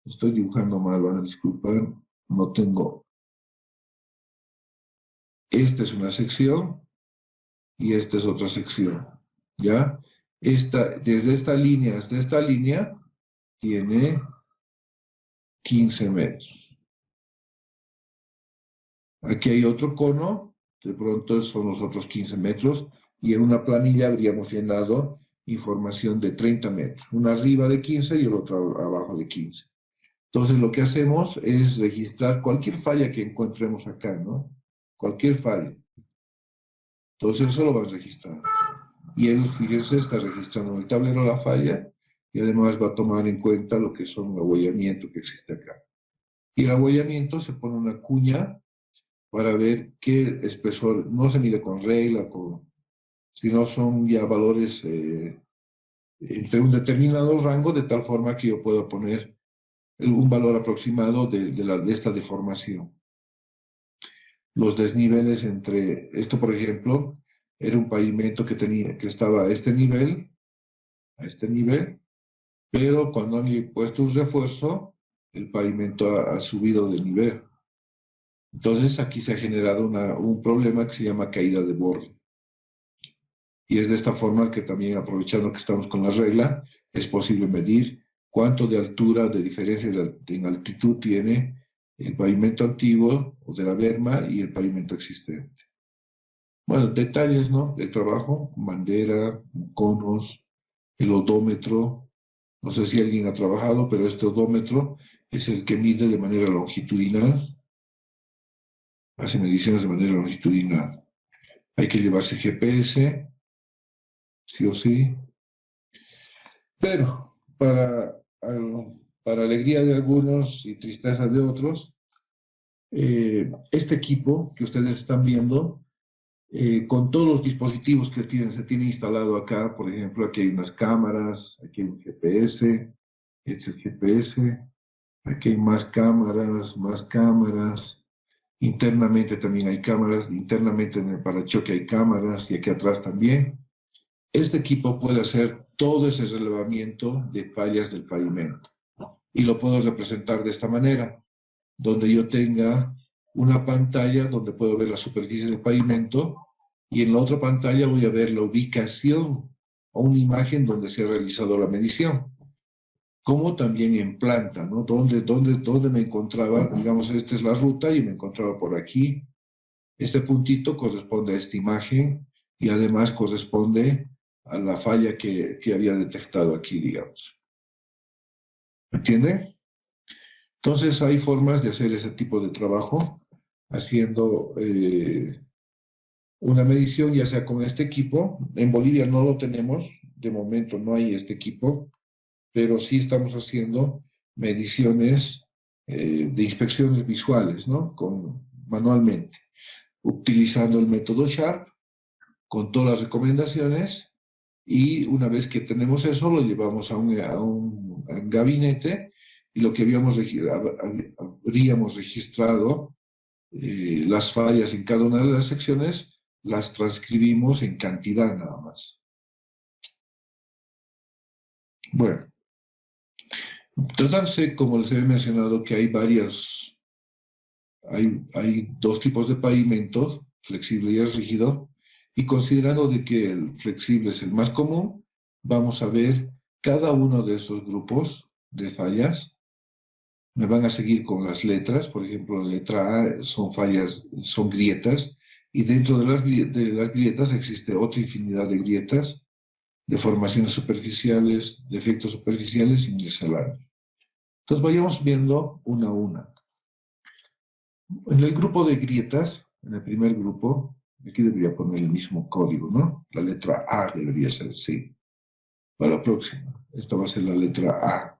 Estoy dibujando mal, van a disculpar, no tengo. Esta es una sección y esta es otra sección, ¿ya? Desde esta línea hasta esta línea tiene 15 metros. Aquí hay otro cono, de pronto son los otros 15 metros, y en una planilla habríamos llenado información de 30 metros, una arriba de 15 y el otro abajo de 15. Entonces lo que hacemos es registrar cualquier falla que encontremos acá, ¿no? Cualquier falla. Entonces eso lo vas a registrar. Y él, fíjense, está registrando en el tablero la falla y además va a tomar en cuenta lo que son el abollamiento que existe acá. Y el abollamiento se pone una cuña para ver qué espesor, no se mide con regla, sino son ya valores entre un determinado rango, de tal forma que yo puedo poner un valor aproximado de esta deformación. Los desniveles entre, esto por ejemplo, era un pavimento que estaba a este nivel, pero cuando han puesto un refuerzo, el pavimento ha subido de nivel. Entonces aquí se ha generado un problema que se llama caída de borde. Y es de esta forma que también, aprovechando que estamos con la regla, es posible medir cuánto de altura, de diferencia en altitud tiene el pavimento antiguo o de la berma y el pavimento existente. Bueno, detalles, ¿no? De trabajo, bandera, conos, el odómetro. No sé si alguien ha trabajado, pero este odómetro es el que mide de manera longitudinal, hace mediciones de manera longitudinal. Hay que llevarse GPS, sí o sí. Pero para alegría de algunos y tristeza de otros, este equipo que ustedes están viendo con todos los dispositivos que se tiene instalado acá. Por ejemplo, aquí hay unas cámaras, aquí hay un GPS, este es GPS, aquí hay más cámaras, más cámaras. Internamente también hay cámaras, internamente en el parachoque hay cámaras y aquí atrás también. Este equipo puede hacer todo ese relevamiento de fallas del pavimento y lo puedo representar de esta manera, donde yo tenga una pantalla donde puedo ver la superficie del pavimento y en la otra pantalla voy a ver la ubicación o una imagen donde se ha realizado la medición, como también en planta, ¿no? ¿Dónde me encontraba? Digamos, esta es la ruta y me encontraba por aquí. Este puntito corresponde a esta imagen y además corresponde a la falla que había detectado aquí, digamos. ¿Me entiende? Entonces hay formas de hacer ese tipo de trabajo haciendo una medición, ya sea con este equipo. En Bolivia no lo tenemos, de momento no hay este equipo, pero sí estamos haciendo mediciones de inspecciones visuales, ¿no? Manualmente, utilizando el método SHARP, con todas las recomendaciones, y una vez que tenemos eso, lo llevamos a un gabinete, y lo que habríamos registrado, las fallas en cada una de las secciones, las transcribimos en cantidad nada más. Bueno, tratándose, como les había mencionado, que hay dos tipos de pavimentos, flexible y el rígido, y considerando de que el flexible es el más común, vamos a ver cada uno de estos grupos de fallas. Me van a seguir con las letras. Por ejemplo, la letra A son fallas, son grietas, y dentro de las grietas existe otra infinidad de grietas, deformaciones superficiales, defectos superficiales y misceláneos. Entonces vayamos viendo una a una. En el grupo de grietas, en el primer grupo, aquí debería poner el mismo código, ¿no? La letra A debería ser, sí. Para la próxima, esta va a ser la letra A.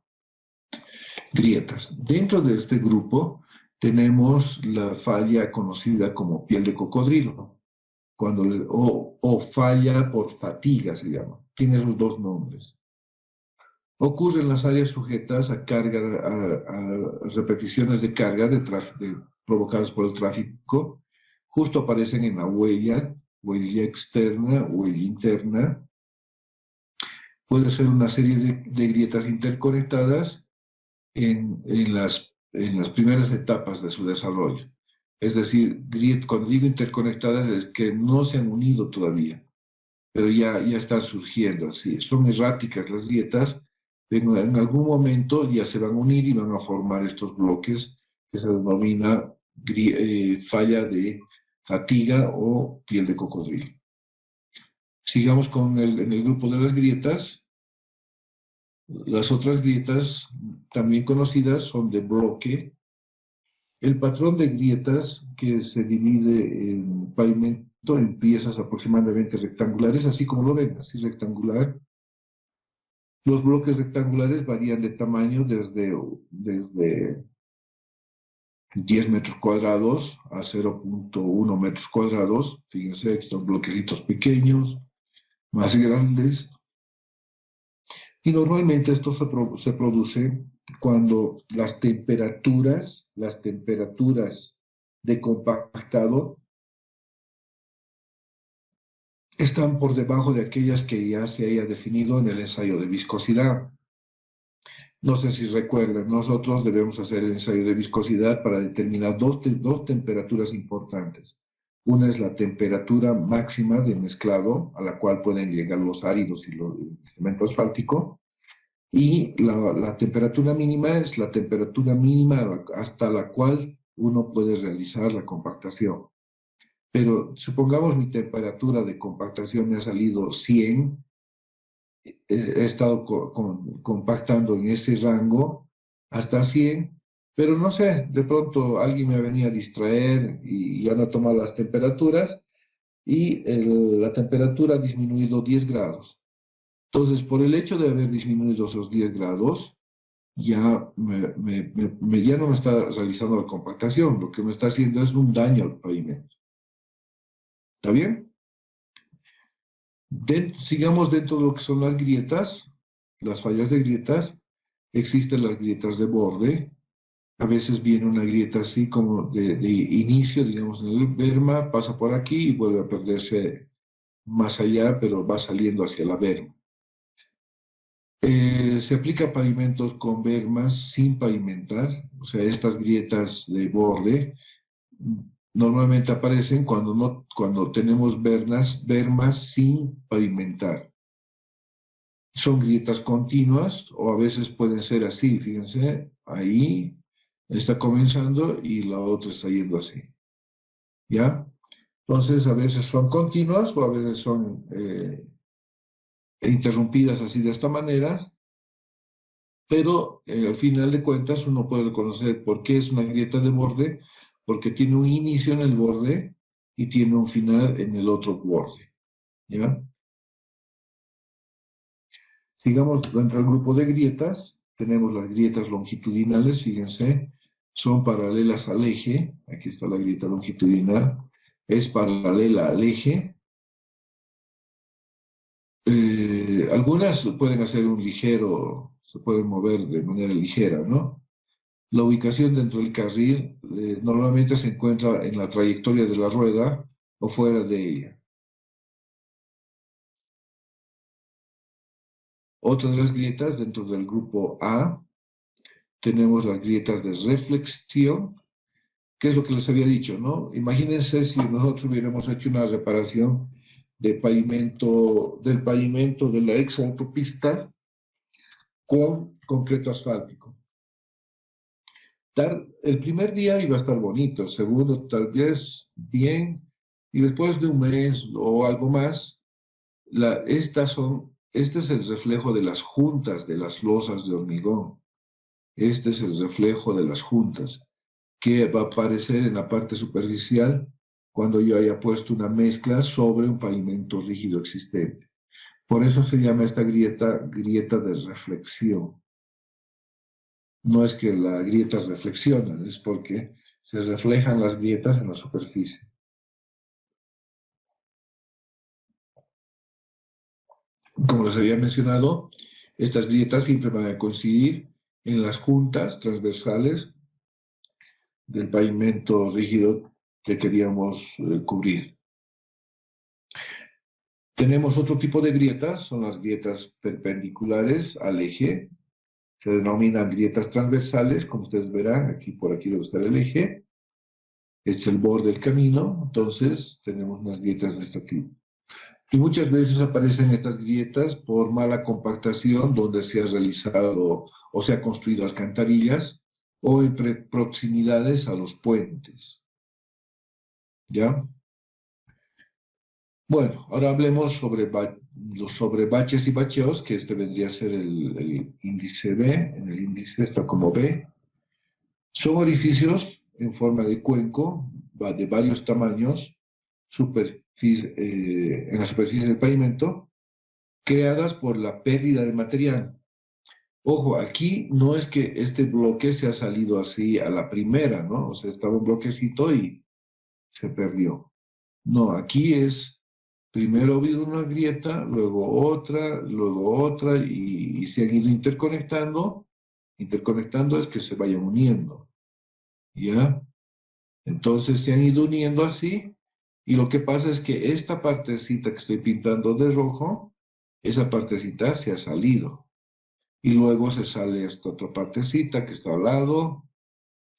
Grietas. Dentro de este grupo tenemos la falla conocida como piel de cocodrilo, o falla por fatiga se llama. Tiene esos dos nombres. Ocurre en las áreas sujetas a carga, a repeticiones de carga provocadas por el tráfico. Justo aparecen en la huella externa, huella interna. Puede ser una serie de grietas interconectadas en las primeras etapas de su desarrollo. Es decir, cuando digo interconectadas es que no se han unido todavía, pero ya están surgiendo. Así. Son erráticas las grietas, en algún momento ya se van a unir y van a formar estos bloques que se denomina falla de fatiga o piel de cocodrilo. Sigamos en el grupo de las grietas. Las otras grietas, también conocidas, son de bloque. El patrón de grietas que se divide en pavimento en piezas aproximadamente rectangulares, así como lo ven, así rectangular. Los bloques rectangulares varían de tamaño desde 10 metros cuadrados a 0.1 metros cuadrados. Fíjense, estos bloquecitos pequeños, más grandes. Y normalmente esto se produce cuando las temperaturas de compactado están por debajo de aquellas que ya se haya definido en el ensayo de viscosidad. No sé si recuerdan, nosotros debemos hacer el ensayo de viscosidad para determinar dos temperaturas importantes. Una es la temperatura máxima de mezclado, a la cual pueden llegar los áridos y el cemento asfáltico, y la temperatura mínima es la temperatura mínima hasta la cual uno puede realizar la compactación. Pero supongamos mi temperatura de compactación me ha salido 100, he estado compactando en ese rango hasta 100, pero no sé, de pronto alguien me venía a distraer y ya no toma las temperaturas y la temperatura ha disminuido 10 grados. Entonces, por el hecho de haber disminuido esos 10 grados, ya ya no me está realizando la compactación, lo que me está haciendo es un daño al pavimento. ¿Está bien? Sigamos dentro de lo que son las grietas, las fallas de grietas. Existen las grietas de borde. A veces viene una grieta así como de inicio, digamos, en el berma, pasa por aquí y vuelve a perderse más allá, pero va saliendo hacia la berma. Se aplica a pavimentos con bermas sin pavimentar, o sea, estas grietas de borde normalmente aparecen cuando tenemos bermas sin pavimentar. Son grietas continuas o a veces pueden ser así, fíjense, ahí está comenzando y la otra está yendo así. ¿Ya? Entonces, a veces son continuas o a veces son interrumpidas así de esta manera, pero al final de cuentas uno puede reconocer por qué es una grieta de borde, porque tiene un inicio en el borde y tiene un final en el otro borde. ¿Ya? Sigamos dentro del grupo de grietas. Tenemos las grietas longitudinales, fíjense, son paralelas al eje. Aquí está la grieta longitudinal. Es paralela al eje. Algunas pueden hacer se pueden mover de manera ligera, ¿no? La ubicación dentro del carril normalmente se encuentra en la trayectoria de la rueda o fuera de ella. Otra de las grietas dentro del grupo A, tenemos las grietas de reflexión, que es lo que les había dicho, ¿no? Imagínense si nosotros hubiéramos hecho una reparación del pavimento de la ex autopista con concreto asfáltico. El primer día iba a estar bonito, el segundo tal vez bien, y después de un mes o algo más, este es el reflejo de las juntas de las losas de hormigón. Este es el reflejo de las juntas que va a aparecer en la parte superficial cuando yo haya puesto una mezcla sobre un pavimento rígido existente. Por eso se llama esta grieta de reflexión. No es que las grietas reflexionan, es porque se reflejan las grietas en la superficie. Como les había mencionado, estas grietas siempre van a coincidir en las juntas transversales del pavimento rígido que queríamos cubrir. Tenemos otro tipo de grietas, son las grietas perpendiculares al eje. Se denominan grietas transversales, como ustedes verán, por aquí debe estar el eje. Es el borde del camino, entonces tenemos unas grietas de este tipo. Y muchas veces aparecen estas grietas por mala compactación, donde se ha realizado o se ha construido alcantarillas o entre proximidades a los puentes. ¿Ya? Bueno, ahora hablemos sobre baches y bacheos, que este vendría a ser el índice B. En el índice está como B. Son orificios en forma de cuenco, de varios tamaños, en la superficie del pavimento, creadas por la pérdida de material. Ojo, aquí no es que este bloque se ha salido así a la primera, ¿no? O sea, estaba un bloquecito y se perdió. No, aquí primero ha habido una grieta, luego otra, y se han ido interconectando. Interconectando es que se vayan uniendo, ¿ya? Entonces se han ido uniendo así, y lo que pasa es que esta partecita que estoy pintando de rojo, esa partecita se ha salido. Y luego se sale esta otra partecita que está al lado,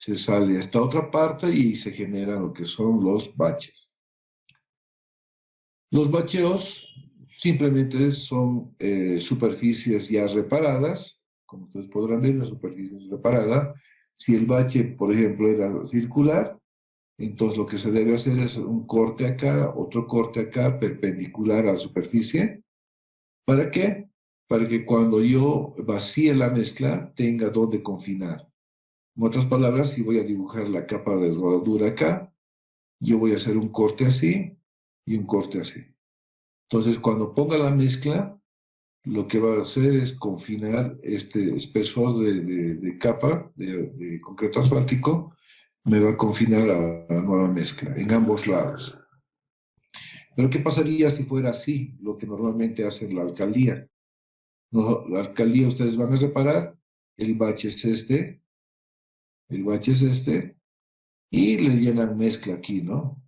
se sale esta otra parte y se generan lo que son los baches. Los bacheos simplemente son superficies ya reparadas, como ustedes podrán ver, la superficie es reparada. Si el bache, por ejemplo, era circular, entonces lo que se debe hacer es un corte acá, otro corte acá, perpendicular a la superficie. ¿Para qué? Para que cuando yo vacíe la mezcla tenga donde confinar. En otras palabras, si voy a dibujar la capa de rodadura acá, yo voy a hacer un corte así y un corte así. Entonces, cuando ponga la mezcla, lo que va a hacer es confinar este espesor de capa de concreto asfáltico, me va a confinar a la nueva mezcla en ambos lados. Pero ¿qué pasaría si fuera así, lo que normalmente hace la alcaldía? No, la alcaldía, ustedes van a reparar, el bache es este, el bache es este, y le llenan mezcla aquí, ¿no?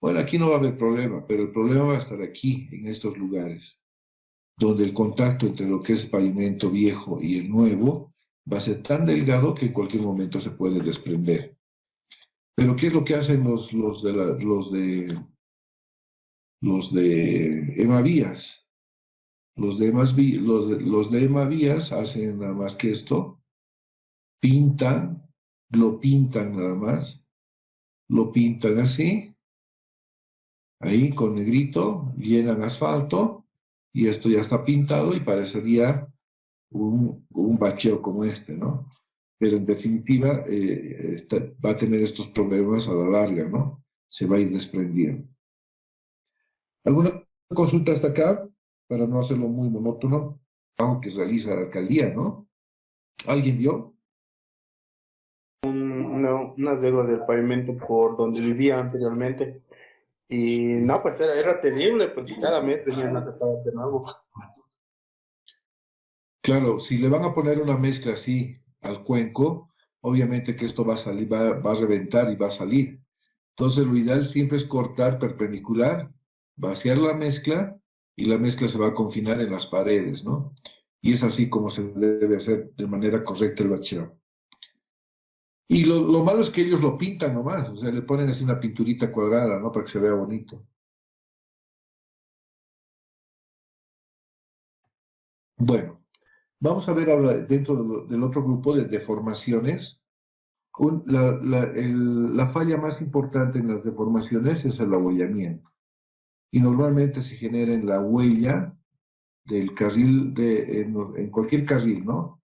Bueno, aquí no va a haber problema, pero el problema va a estar aquí, en estos lugares, donde el contacto entre lo que es pavimento viejo y el nuevo va a ser tan delgado que en cualquier momento se puede desprender. Pero ¿qué es lo que hacen los de Emavías? Los de Emavías hacen nada más que esto, pintan, lo pintan nada más, lo pintan así, ahí con negrito, llenan asfalto, y esto ya está pintado y parecería un bacheo como este, ¿no? Pero en definitiva va a tener estos problemas a la larga, ¿no? Se va a ir desprendiendo. ¿Alguna consulta hasta acá? Para no hacerlo muy monótono, algo que realiza la alcaldía, ¿no? ¿Alguien vio? Una deuda del pavimento por donde vivía anteriormente. Y no, pues era terrible, pues cada mes venían a reparar de nuevo. Claro, si le van a poner una mezcla así al cuenco, obviamente que esto va a salir, va a reventar y va a salir. Entonces lo ideal siempre es cortar perpendicular, vaciar la mezcla y la mezcla se va a confinar en las paredes, ¿no? Y es así como se debe hacer de manera correcta el bacheo. Y lo malo es que ellos lo pintan nomás, o sea, le ponen así una pinturita cuadrada, ¿no? Para que se vea bonito. Bueno, vamos a ver ahora dentro del otro grupo de deformaciones. La falla más importante en las deformaciones es el abollamiento. Y normalmente se genera en la huella del carril, en cualquier carril, ¿no?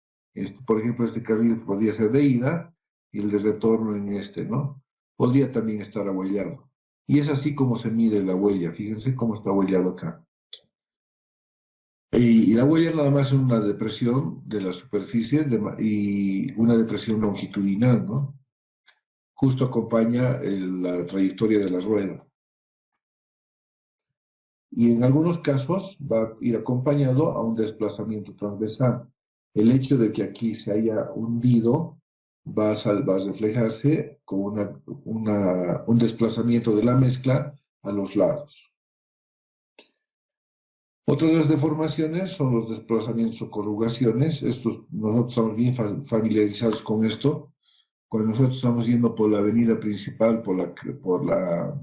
Por ejemplo, este carril podría ser de ida y el de retorno en este, ¿no? Podría también estar ahuellado. Y es así como se mide la huella. Fíjense cómo está ahuellado acá. Y la huella nada más es una depresión de la superficie y una depresión longitudinal, ¿no? Justo acompaña la trayectoria de la rueda. Y en algunos casos va a ir acompañado a un desplazamiento transversal. El hecho de que aquí se haya hundido va a reflejarse con un desplazamiento de la mezcla a los lados. Otra de las deformaciones son los desplazamientos o corrugaciones. Nosotros estamos bien familiarizados con esto. Cuando nosotros estamos yendo por la avenida principal, por la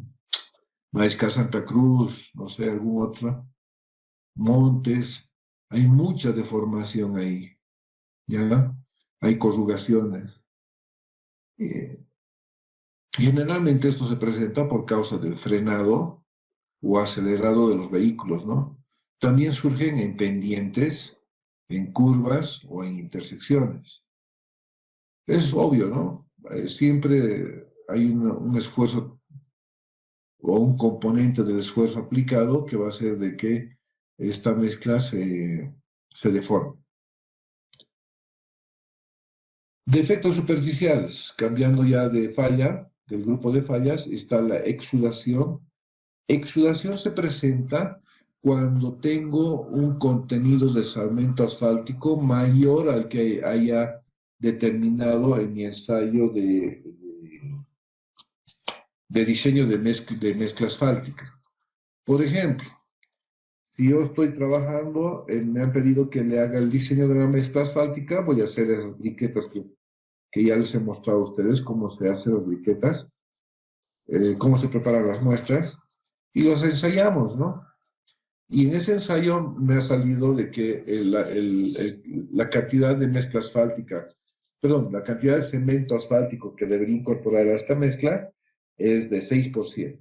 Mariscal Santa Cruz, no sé, algún otro, Montes, hay mucha deformación ahí, ¿ya? Hay corrugaciones. Generalmente esto se presenta por causa del frenado o acelerado de los vehículos, ¿no? También surgen en pendientes, en curvas o en intersecciones. Es obvio, ¿no? Siempre hay un esfuerzo o un componente del esfuerzo aplicado que va a hacer de que esta mezcla se deforme. Defectos superficiales, cambiando ya de falla, del grupo de fallas, está la exudación. Exudación se presenta cuando tengo un contenido de salmento asfáltico mayor al que haya determinado en mi ensayo de diseño de mezcla asfáltica. Por ejemplo, si yo estoy trabajando, me han pedido que le haga el diseño de la mezcla asfáltica, voy a hacer esas briquetas que ya les he mostrado a ustedes cómo se hacen las briquetas, cómo se preparan las muestras, y los ensayamos, ¿no? Y en ese ensayo me ha salido de que la cantidad de mezcla asfáltica, perdón, la cantidad de cemento asfáltico que debería incorporar a esta mezcla es de 6%.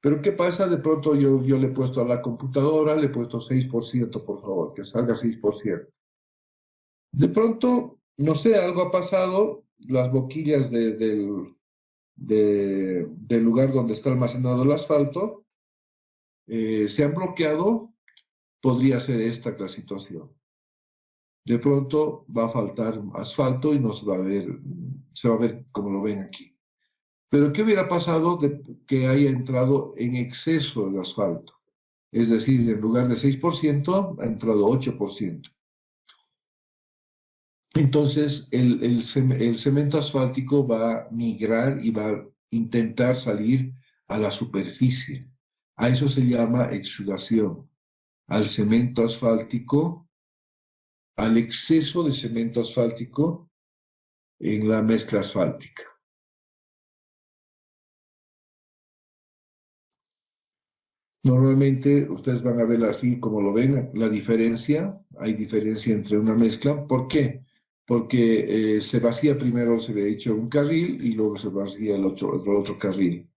Pero ¿qué pasa? De pronto yo le he puesto a la computadora, le he puesto 6%, por favor, que salga 6%. De pronto, no sé, algo ha pasado, las boquillas del lugar donde está almacenado el asfalto se han bloqueado, podría ser esta la situación. De pronto va a faltar asfalto y se va a ver como lo ven aquí. Pero ¿qué hubiera pasado de que haya entrado en exceso el asfalto? Es decir, en lugar de 6%, ha entrado 8%. Entonces, el cemento asfáltico va a migrar y va a intentar salir a la superficie. A eso se llama exudación. Al cemento asfáltico, al exceso de cemento asfáltico en la mezcla asfáltica. Normalmente ustedes van a ver así como lo ven, la diferencia, hay diferencia entre una mezcla. ¿Por qué? Porque se vacía primero, se ve hecho un carril y luego se vacía el otro carril.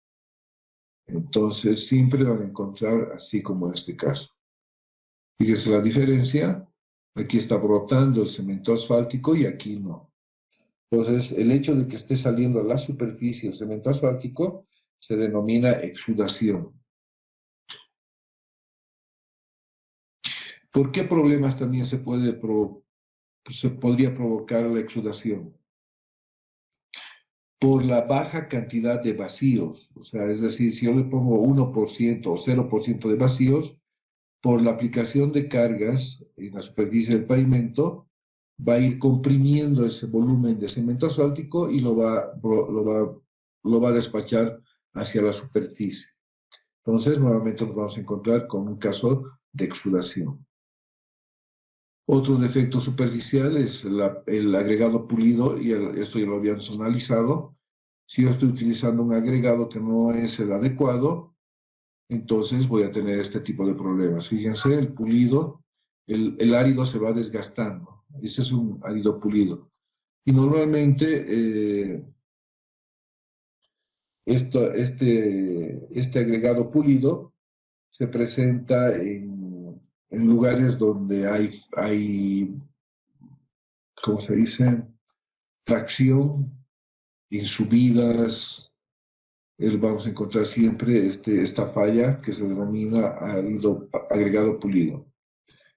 Entonces siempre van a encontrar así como en este caso. Fíjense la diferencia, aquí está brotando el cemento asfáltico y aquí no. Entonces el hecho de que esté saliendo a la superficie el cemento asfáltico se denomina exudación. ¿Por qué problemas también se podría provocar la exudación? Por la baja cantidad de vacíos. O sea, es decir, si yo le pongo 1% o 0% de vacíos, por la aplicación de cargas en la superficie del pavimento, va a ir comprimiendo ese volumen de cemento asfáltico y lo va a despachar hacia la superficie. Entonces, nuevamente nos vamos a encontrar con un caso de exudación. Otro defecto superficial es el agregado pulido, y esto ya lo habíamos analizado. Si yo estoy utilizando un agregado que no es el adecuado, entonces voy a tener este tipo de problemas. Fíjense, el pulido, el árido se va desgastando. Ese es un árido pulido. Y normalmente este agregado pulido se presenta en lugares donde hay, ¿cómo se dice?, tracción, en subidas. Vamos a encontrar siempre esta falla que se denomina agregado pulido.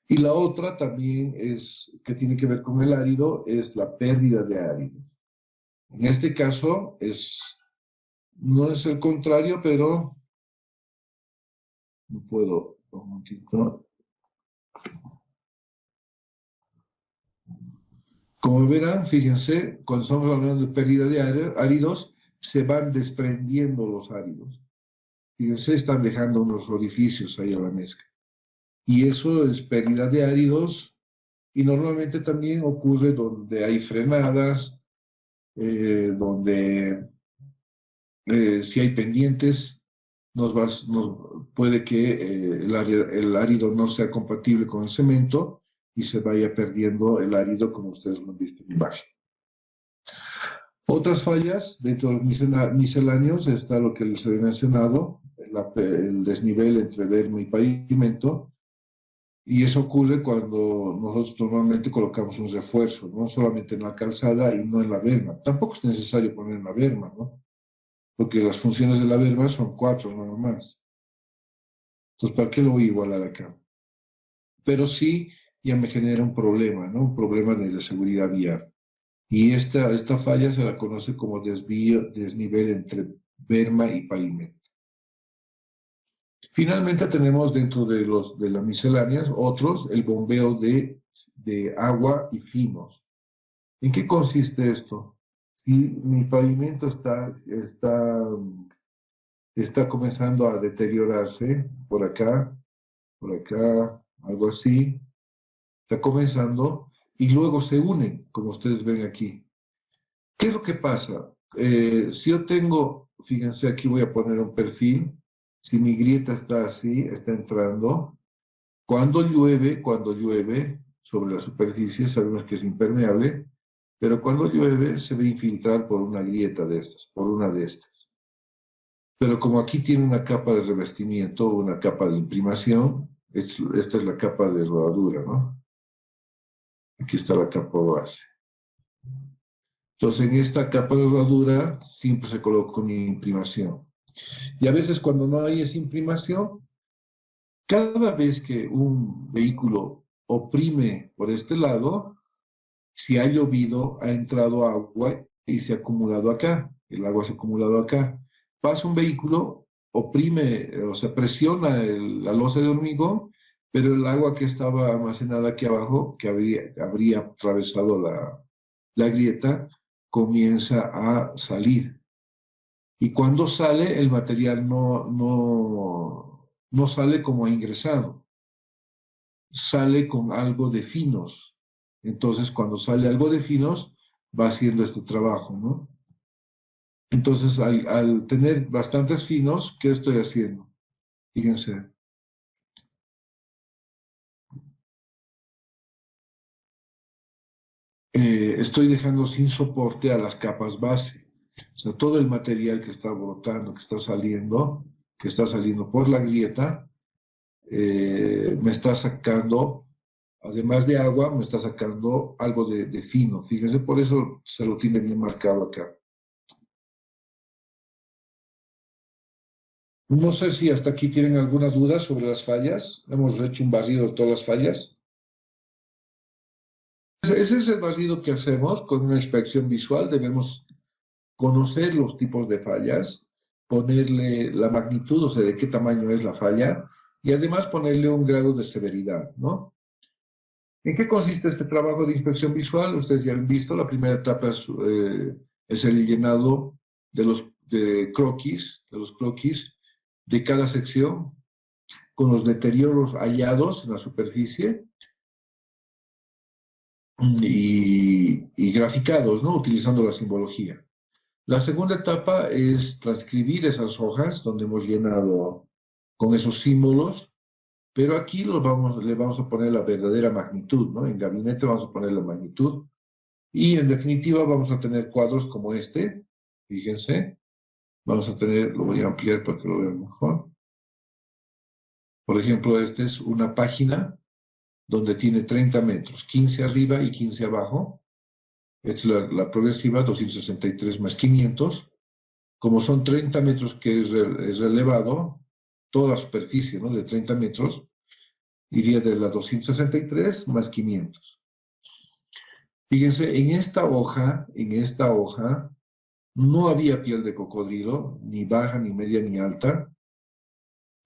Y la otra también que tiene que ver con el árido, es la pérdida de árido. En este caso no es el contrario, pero no puedo, un momentito. Como verán, fíjense, cuando estamos hablando de pérdida de áridos, se van desprendiendo los áridos. Fíjense, están dejando unos orificios ahí a la mezcla. Y eso es pérdida de áridos, y normalmente también ocurre donde hay frenadas, donde si hay pendientes, puede que el árido no sea compatible con el cemento y se vaya perdiendo el árido, como ustedes lo han visto en la imagen. Otras fallas dentro de los misceláneos está lo que les había mencionado, el desnivel entre berma y pavimento, y eso ocurre cuando nosotros normalmente colocamos un refuerzo, no solamente en la calzada y no en la berma. Tampoco es necesario poner en la berma, ¿no? Porque las funciones de la berma son 4 nada más. Entonces, ¿para qué lo voy a igualar acá? Pero sí ya me genera un problema, ¿no? Un problema de seguridad vial. Y esta falla se la conoce como desnivel entre berma y pavimento. Finalmente tenemos dentro de las misceláneas otros, el bombeo de agua y finos. ¿En qué consiste esto? Si mi pavimento está comenzando a deteriorarse por acá, algo así, está comenzando y luego se unen, como ustedes ven aquí. ¿Qué es lo que pasa? Si yo tengo, fíjense, aquí voy a poner un perfil. Si mi grieta está así, está entrando. Cuando llueve sobre la superficie, sabemos que es impermeable, pero cuando llueve se va a infiltrar por una grieta de estas, por una de estas. Pero como aquí tiene una capa de revestimiento, una capa de imprimación, esta es la capa de rodadura, ¿no? Aquí está la capa base. Entonces, en esta capa de rodadura siempre se coloca una imprimación. Y a veces cuando no hay esa imprimación, cada vez que un vehículo oprime por este lado, si ha llovido, ha entrado agua y se ha acumulado acá. el agua se ha acumulado acá. Pasa un vehículo, oprime, o sea, presiona la losa de hormigón, pero el agua que estaba almacenada aquí abajo, que habría atravesado la grieta, comienza a salir. Y cuando sale, el material no sale como ha ingresado, sale con algo de finos. Entonces, cuando sale algo de finos, va haciendo este trabajo, ¿no? Entonces, al tener bastantes finos, ¿qué estoy haciendo? Fíjense. Estoy dejando sin soporte a las capas base. O sea, todo el material que está brotando, que está saliendo por la grieta, me está sacando, además de agua, me está sacando algo de fino. Fíjense, por eso se lo tiene bien marcado acá. No sé si hasta aquí tienen alguna duda sobre las fallas. Hemos hecho un barrido de todas las fallas. Ese es el barrido que hacemos con una inspección visual. Debemos conocer los tipos de fallas, ponerle la magnitud, o sea, de qué tamaño es la falla, y además ponerle un grado de severidad, ¿no? ¿En qué consiste este trabajo de inspección visual? Ustedes ya han visto, la primera etapa es el llenado de los croquis de cada sección, con los deterioros hallados en la superficie y graficados, ¿no? Utilizando la simbología. La segunda etapa es transcribir esas hojas donde hemos llenado con esos símbolos, pero aquí le vamos a poner la verdadera magnitud, ¿no? En gabinete vamos a poner la magnitud y en definitiva vamos a tener cuadros como este, fíjense, vamos a tener, lo voy a ampliar para que lo vean mejor. Por ejemplo, esta es una página donde tiene 30 metros, 15 arriba y 15 abajo. Esta es la progresiva, 263 más 500. Como son 30 metros que es elevado, toda la superficie, ¿no? De 30 metros, iría de la 263 más 500. Fíjense, en esta hoja, no había piel de cocodrilo, ni baja, ni media, ni alta,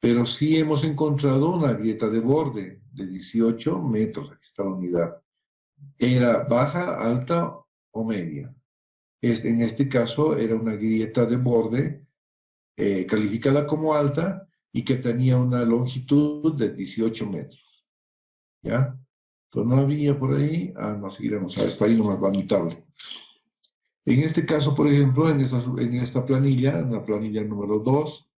pero sí hemos encontrado una grieta de borde de 18 metros. Aquí está la unidad. Era baja, alta o media. En este caso era una grieta de borde calificada como alta y que tenía una longitud de 18 metros. ¿Ya? Entonces no había por ahí, no seguiremos, está ahí nomás va notable. En este caso, por ejemplo, en esta planilla, en la planilla número 2,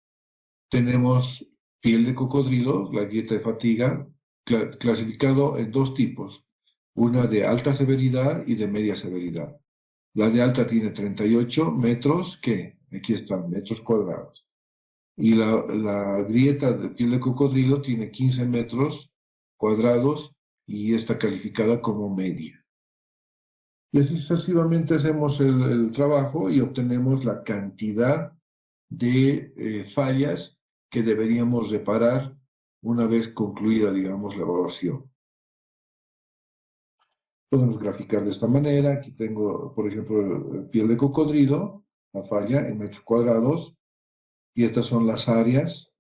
tenemos piel de cocodrilo, la grieta de fatiga, clasificado en dos tipos, una de alta severidad y de media severidad. La de alta tiene 38 metros, ¿qué? Aquí están, metros cuadrados. Y la grieta de piel de cocodrilo tiene 15 metros cuadrados y está calificada como media. Y así sucesivamente hacemos el trabajo y obtenemos la cantidad de fallas que deberíamos reparar una vez concluida, digamos, la evaluación. Podemos graficar de esta manera. Aquí tengo, por ejemplo, piel de cocodrilo, la falla en metros cuadrados, y estas son las áreas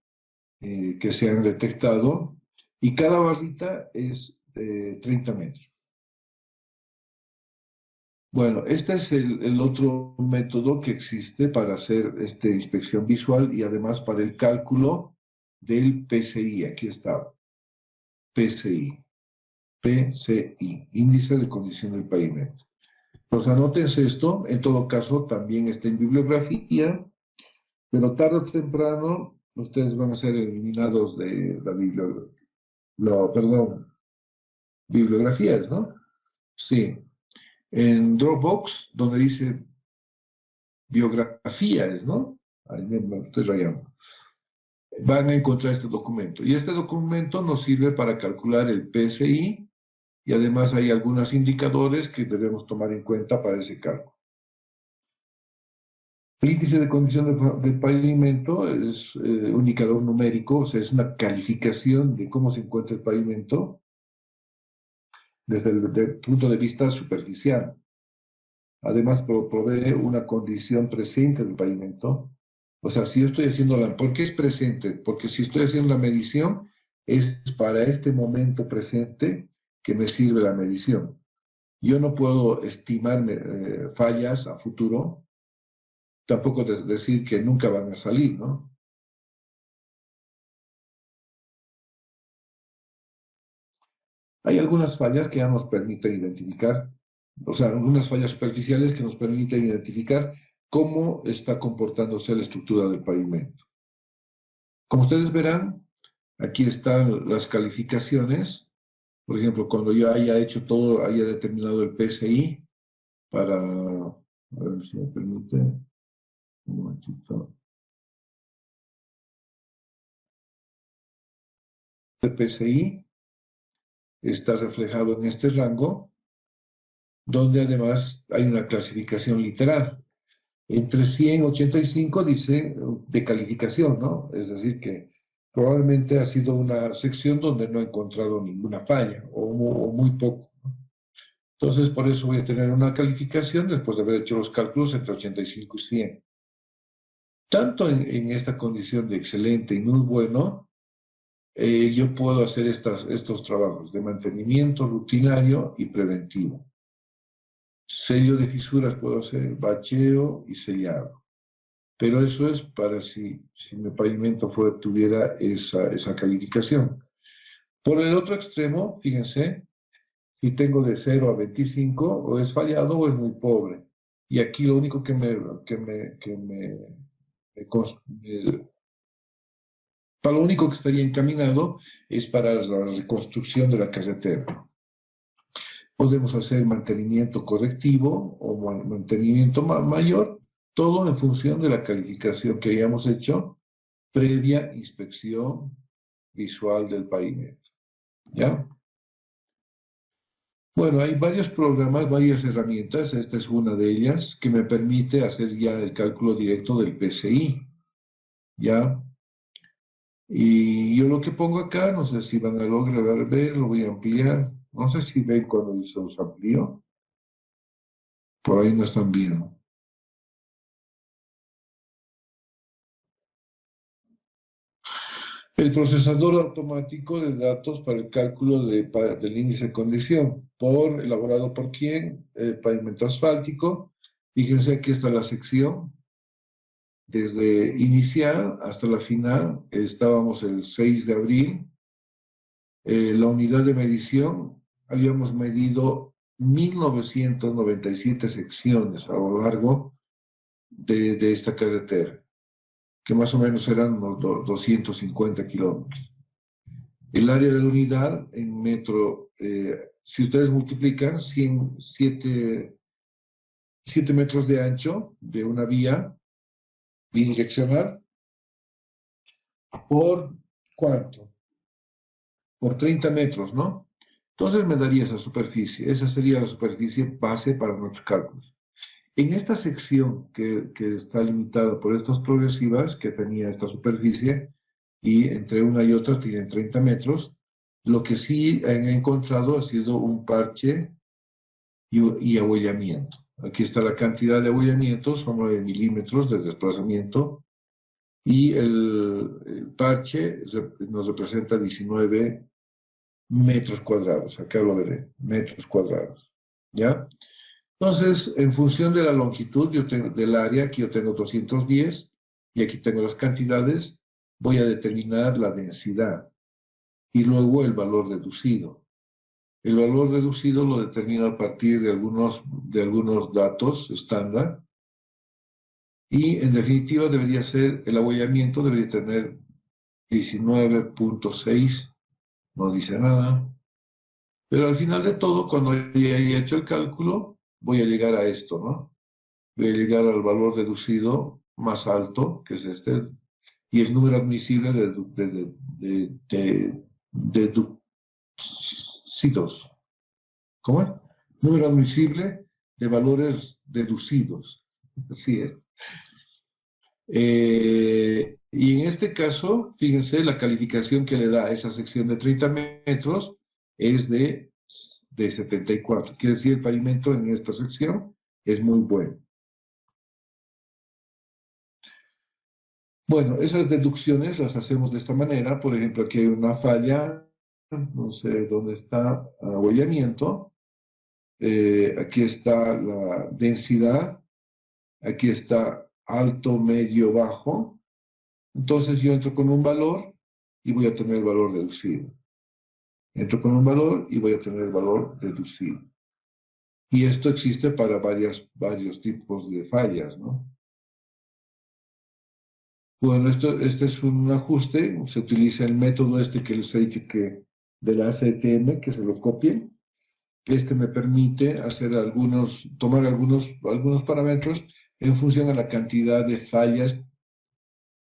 que se han detectado, y cada barrita es 30 metros. Bueno, este es el otro método que existe para hacer esta inspección visual y además para el cálculo del PCI. Aquí está, PCI, Índice de Condición del Pavimento. Pues anótense esto, en todo caso también está en bibliografía, pero tarde o temprano ustedes van a ser eliminados de la bibliografías, ¿no? Sí. En Dropbox, donde dice biografías, ¿no? Ahí me estoy rayando. Van a encontrar este documento. Y este documento nos sirve para calcular el PSI y además hay algunos indicadores que debemos tomar en cuenta para ese cálculo. El índice de condición del pavimento es un indicador numérico, o sea, es una calificación de cómo se encuentra el pavimento desde el punto de vista superficial. Además, provee una condición presente del pavimento. O sea, si yo estoy haciendo ¿por qué es presente? Porque si estoy haciendo la medición, es para este momento presente que me sirve la medición. Yo no puedo estimarme fallas a futuro, tampoco decir que nunca van a salir, ¿no? Hay algunas fallas que ya nos permiten identificar, o sea, algunas fallas superficiales que nos permiten identificar cómo está comportándose la estructura del pavimento. Como ustedes verán, aquí están las calificaciones. Por ejemplo, cuando yo haya hecho todo, haya determinado el PSI para, a ver si me permite, un momentito. El PSI está reflejado en este rango, donde además hay una clasificación literal. Entre 100 y 85 dice de calificación, ¿no? Es decir, que probablemente ha sido una sección donde no he encontrado ninguna falla o muy poco. Entonces, por eso voy a tener una calificación después de haber hecho los cálculos entre 85 y 100. Tanto en esta condición de excelente y muy bueno, yo puedo hacer estos trabajos de mantenimiento rutinario y preventivo. Sello de fisuras puedo hacer, bacheo y sellado. Pero eso es para si mi pavimento tuviera esa calificación. Por el otro extremo, fíjense, si tengo de 0 a 25, o es fallado o es muy pobre. Y aquí lo único para lo único que estaría encaminado es para la reconstrucción de la carretera. Podemos hacer mantenimiento correctivo o mantenimiento mayor, todo en función de la calificación que hayamos hecho previa inspección visual del pavimento. ¿Ya? Bueno, hay varios programas, varias herramientas, esta es una de ellas, que me permite hacer ya el cálculo directo del PSI. ¿Ya? Y yo lo que pongo acá, no sé si van a lograr ver, lo voy a ampliar. No sé si ven cuando se los amplío. Por ahí no están viendo. El procesador automático de datos para el cálculo del índice de condición, elaborado por quién, pavimento asfáltico. Fíjense, aquí está la sección. Desde inicial hasta la final, estábamos el 6 de abril. La unidad de medición, habíamos medido 1997 secciones a lo largo de esta carretera, que más o menos eran unos 250 kilómetros. El área de la unidad en metro, si ustedes multiplican 7 metros de ancho de una vía bidireccional, ¿por cuánto? Por 30 metros, ¿no? Entonces me daría esa superficie. Esa sería la superficie base para nuestros cálculos. En esta sección que está limitada por estas progresivas, que tenía esta superficie, y entre una y otra tienen 30 metros, lo que sí han encontrado ha sido un parche y ahuellamiento. Aquí está la cantidad de ahuellamiento, son 9 milímetros de desplazamiento, y el parche nos representa 19 metros cuadrados. Acá lo veré, metros cuadrados. ¿Ya? Entonces, en función de la longitud del área, aquí yo tengo 210 y aquí tengo las cantidades, voy a determinar la densidad y luego el valor deducido. El valor reducido lo determino a partir de algunos datos estándar y en definitiva el ahuellamiento debería tener 19.6, no dice nada, pero al final de todo, cuando ya haya hecho el cálculo, voy a llegar a esto, ¿no? Voy a llegar al valor deducido más alto, que es este, y el número admisible de deducidos. ¿Cómo es? Número admisible de valores deducidos. Así es. Y en este caso, fíjense, la calificación que le da a esa sección de 30 metros es de 74. Quiere decir, el pavimento en esta sección es muy bueno. Bueno, esas deducciones las hacemos de esta manera. Por ejemplo, aquí hay una falla, no sé dónde está, abollamiento. Aquí está la densidad. Aquí está alto, medio, bajo. Entonces yo entro con un valor y voy a tener el valor deducido. Entro con un valor y voy a tener el valor deducido. Y esto existe para varios tipos de fallas, ¿no? Bueno, este es un ajuste, se utiliza el método este que les he dicho que de la ACTM, que se lo copien. Este me permite tomar algunos parámetros en función a la cantidad de fallas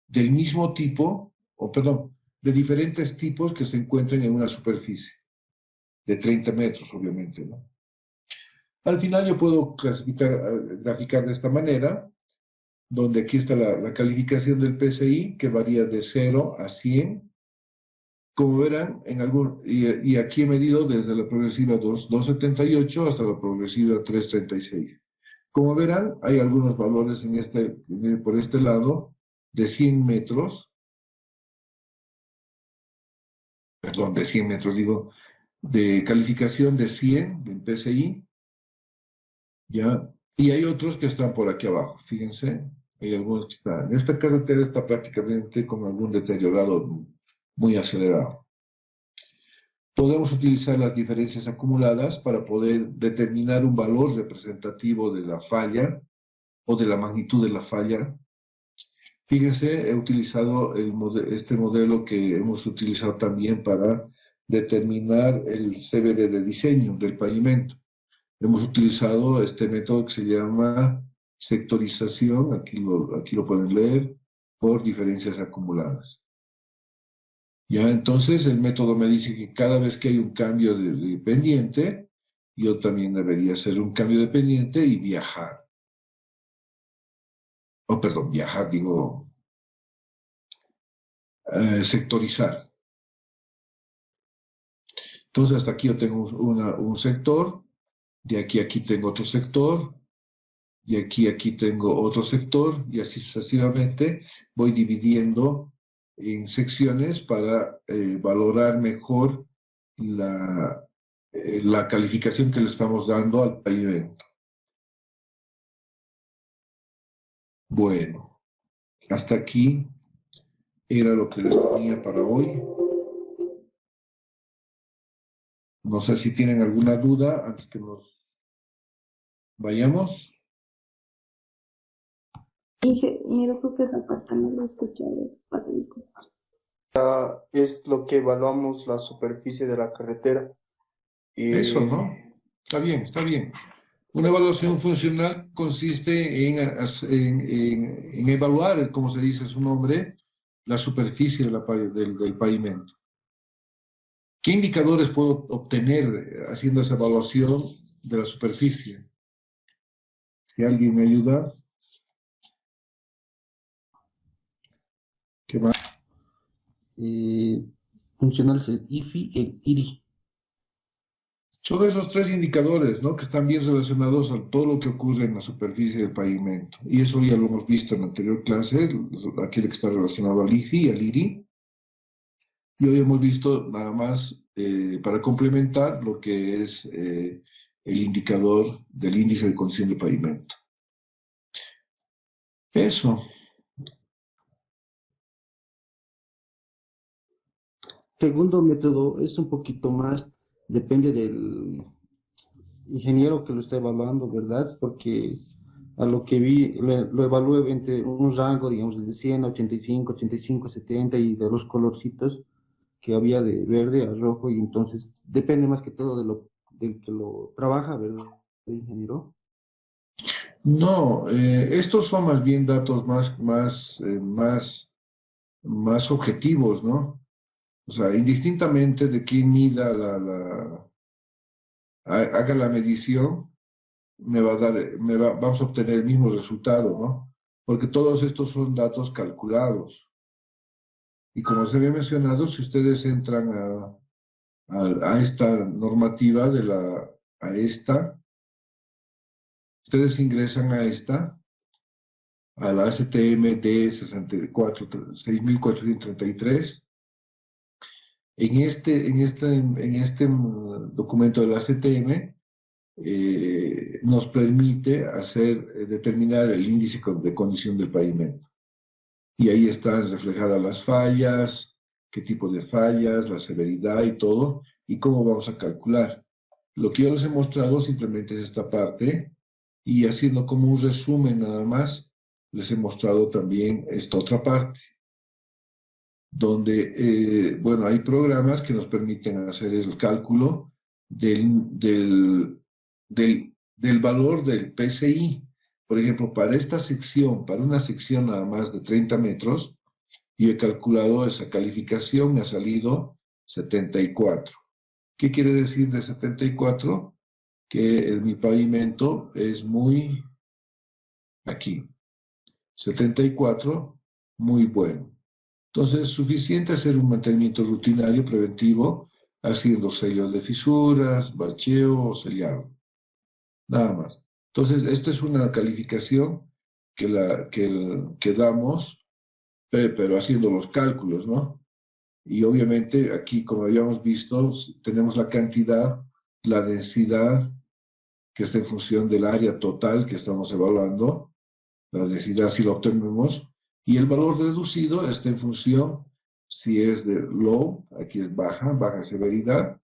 del mismo tipo, de diferentes tipos que se encuentran en una superficie, de 30 metros, obviamente, ¿no? Al final yo puedo graficar de esta manera, donde aquí está la calificación del PSI, que varía de 0 a 100. Como verán, y aquí he medido desde la progresiva 278 hasta la progresiva 336. Como verán, hay algunos valores por este lado de 100 metros, perdón, de 100 metros, digo, de calificación de 100 del PSI, ¿ya? Y hay otros que están por aquí abajo, fíjense, hay algunos que están. Esta carretera está prácticamente con algún deteriorado muy acelerado. Podemos utilizar las diferencias acumuladas para poder determinar un valor representativo de la falla o de la magnitud de la falla. Fíjense, he utilizado este modelo que hemos utilizado también para determinar el CBD de diseño del pavimento. Hemos utilizado este método que se llama sectorización, aquí lo pueden leer, por diferencias acumuladas. Ya, entonces el método me dice que cada vez que hay un cambio de pendiente, yo también debería hacer un cambio de pendiente y viajar. Sectorizar. Entonces hasta aquí yo tengo un sector, de aquí a aquí tengo otro sector, y aquí tengo otro sector, y así sucesivamente voy dividiendo en secciones para valorar mejor la calificación que le estamos dando al pavimento. Bueno, hasta aquí era lo que les tenía para hoy. No sé si tienen alguna duda antes que nos vayamos. Ingeniero, creo que esa parte no lo he escuchado. Para disculpar. Es lo que evaluamos la superficie de la carretera. Y Eso, ¿no? Está bien, está bien. Una evaluación funcional consiste en evaluar, como se dice su nombre, la superficie del pavimento. ¿Qué indicadores puedo obtener haciendo esa evaluación de la superficie? Si alguien me ayuda. ¿Qué más? Funcionales, el IFI, el IRI. Son esos tres indicadores, ¿no? Que están bien relacionados a todo lo que ocurre en la superficie del pavimento. Y eso ya lo hemos visto en la anterior clase, aquel que está relacionado al IFI y al IRI. Y hoy hemos visto nada más para complementar lo que es el indicador del índice de condición de pavimento. Eso. Segundo método es un poquito más, depende del ingeniero que lo está evaluando, ¿verdad? Porque a lo que vi, lo evalúo entre un rango, digamos, de 100 a 85, 85, 70 y de los colorcitos que había de verde a rojo, y entonces depende más que todo del que lo trabaja, ¿verdad, ingeniero? No, estos son más bien datos más objetivos, ¿no? O sea, indistintamente de quién mida haga la medición, vamos a obtener el mismo resultado, ¿no? Porque todos estos son datos calculados. Y como se había mencionado, si ustedes entran a esta normativa a esta, Ustedes ingresan a esta, a la ACTM D6433. En este documento de la ACTM nos permite determinar el índice de condición del pavimento. Y ahí están reflejadas las fallas, qué tipo de fallas, la severidad y todo, y cómo vamos a calcular. Lo que yo les he mostrado simplemente es esta parte, y haciendo como un resumen nada más, les he mostrado también esta otra parte, donde, bueno, hay programas que nos permiten hacer el cálculo del valor del PSI. Por ejemplo, para esta sección, para una sección nada más de 30 metros, yo he calculado esa calificación, me ha salido 74. ¿Qué quiere decir de 74? Que mi pavimento es muy, aquí, 74, muy bueno. Entonces, suficiente hacer un mantenimiento rutinario preventivo, haciendo sellos de fisuras, bacheo o sellado. Nada más. Entonces, esta es una calificación que damos, pero haciendo los cálculos, ¿no? Y obviamente aquí, como habíamos visto, tenemos la cantidad, la densidad, que está en función del área total que estamos evaluando, la densidad si lo obtenemos, y el valor reducido está en función si es de low, aquí es baja severidad,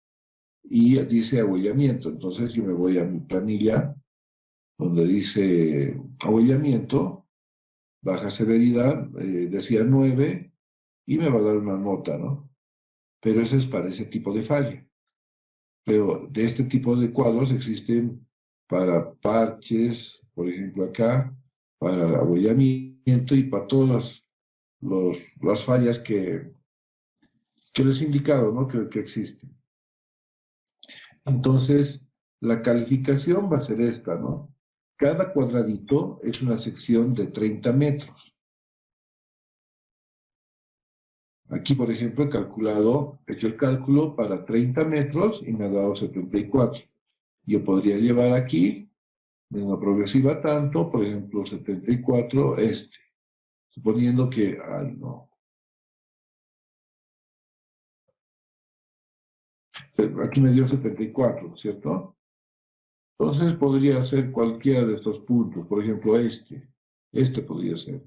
y dice abollamiento. Entonces yo me voy a mi planilla, donde dice abollamiento, baja severidad, decía 9, y me va a dar una nota, ¿no? Pero eso es para ese tipo de falla. Pero de este tipo de cuadros existen para parches, por ejemplo acá, para el abollamiento y para todas las fallas que les he indicado, ¿no? que existen. Entonces, la calificación va a ser esta, ¿no? Cada cuadradito es una sección de 30 metros. Aquí, por ejemplo, he hecho el cálculo para 30 metros y me ha dado 74. Yo podría llevar aquí, de una progresiva tanto, por ejemplo, 74 suponiendo que, ay no, aquí me dio 74, ¿cierto? Entonces podría ser cualquiera de estos puntos, por ejemplo este podría ser.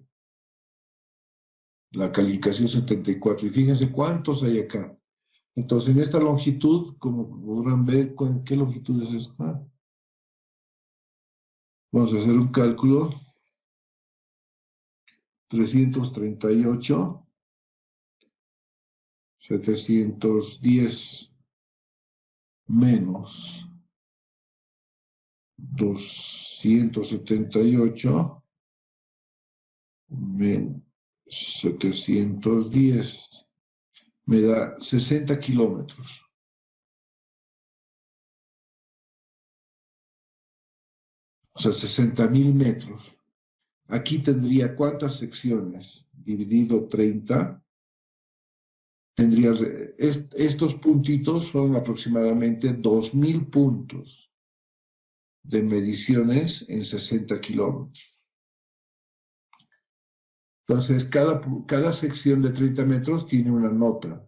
La calificación 74, y fíjense cuántos hay acá. Entonces en esta longitud, como podrán ver, ¿qué longitud es esta? Vamos a hacer un cálculo. 338, 710 menos 278 menos 710 me da 60 kilómetros. O sea, 60.000 metros. Aquí tendría ¿cuántas secciones? Dividido 30. Tendría, estos puntitos son aproximadamente 2.000 puntos de mediciones en 60 kilómetros. Entonces, cada sección de 30 metros tiene una nota.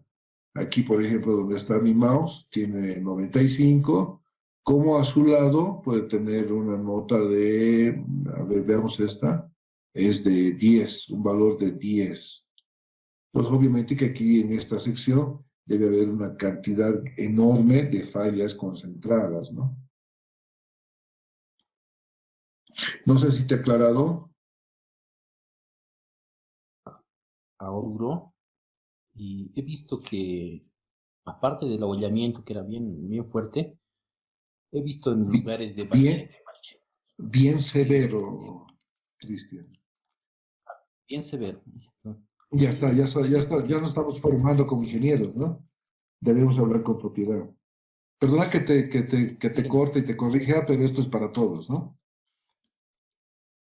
Aquí, por ejemplo, donde está mi mouse, tiene 95. Como a su lado puede tener una nota de, a ver, veamos esta, es de 10, un valor de 10. Pues obviamente que aquí en esta sección debe haber una cantidad enorme de fallas concentradas, ¿no? No sé si te he aclarado. Ahora, y he visto que, aparte del abollamiento, que era bien, bien fuerte, he visto en lugares de bien severo, Cristian. bien severo. Ya está, ya nos estamos formando como ingenieros, ¿no? Debemos hablar con propiedad. Perdona que te corte y te corrija, pero esto es para todos, ¿no?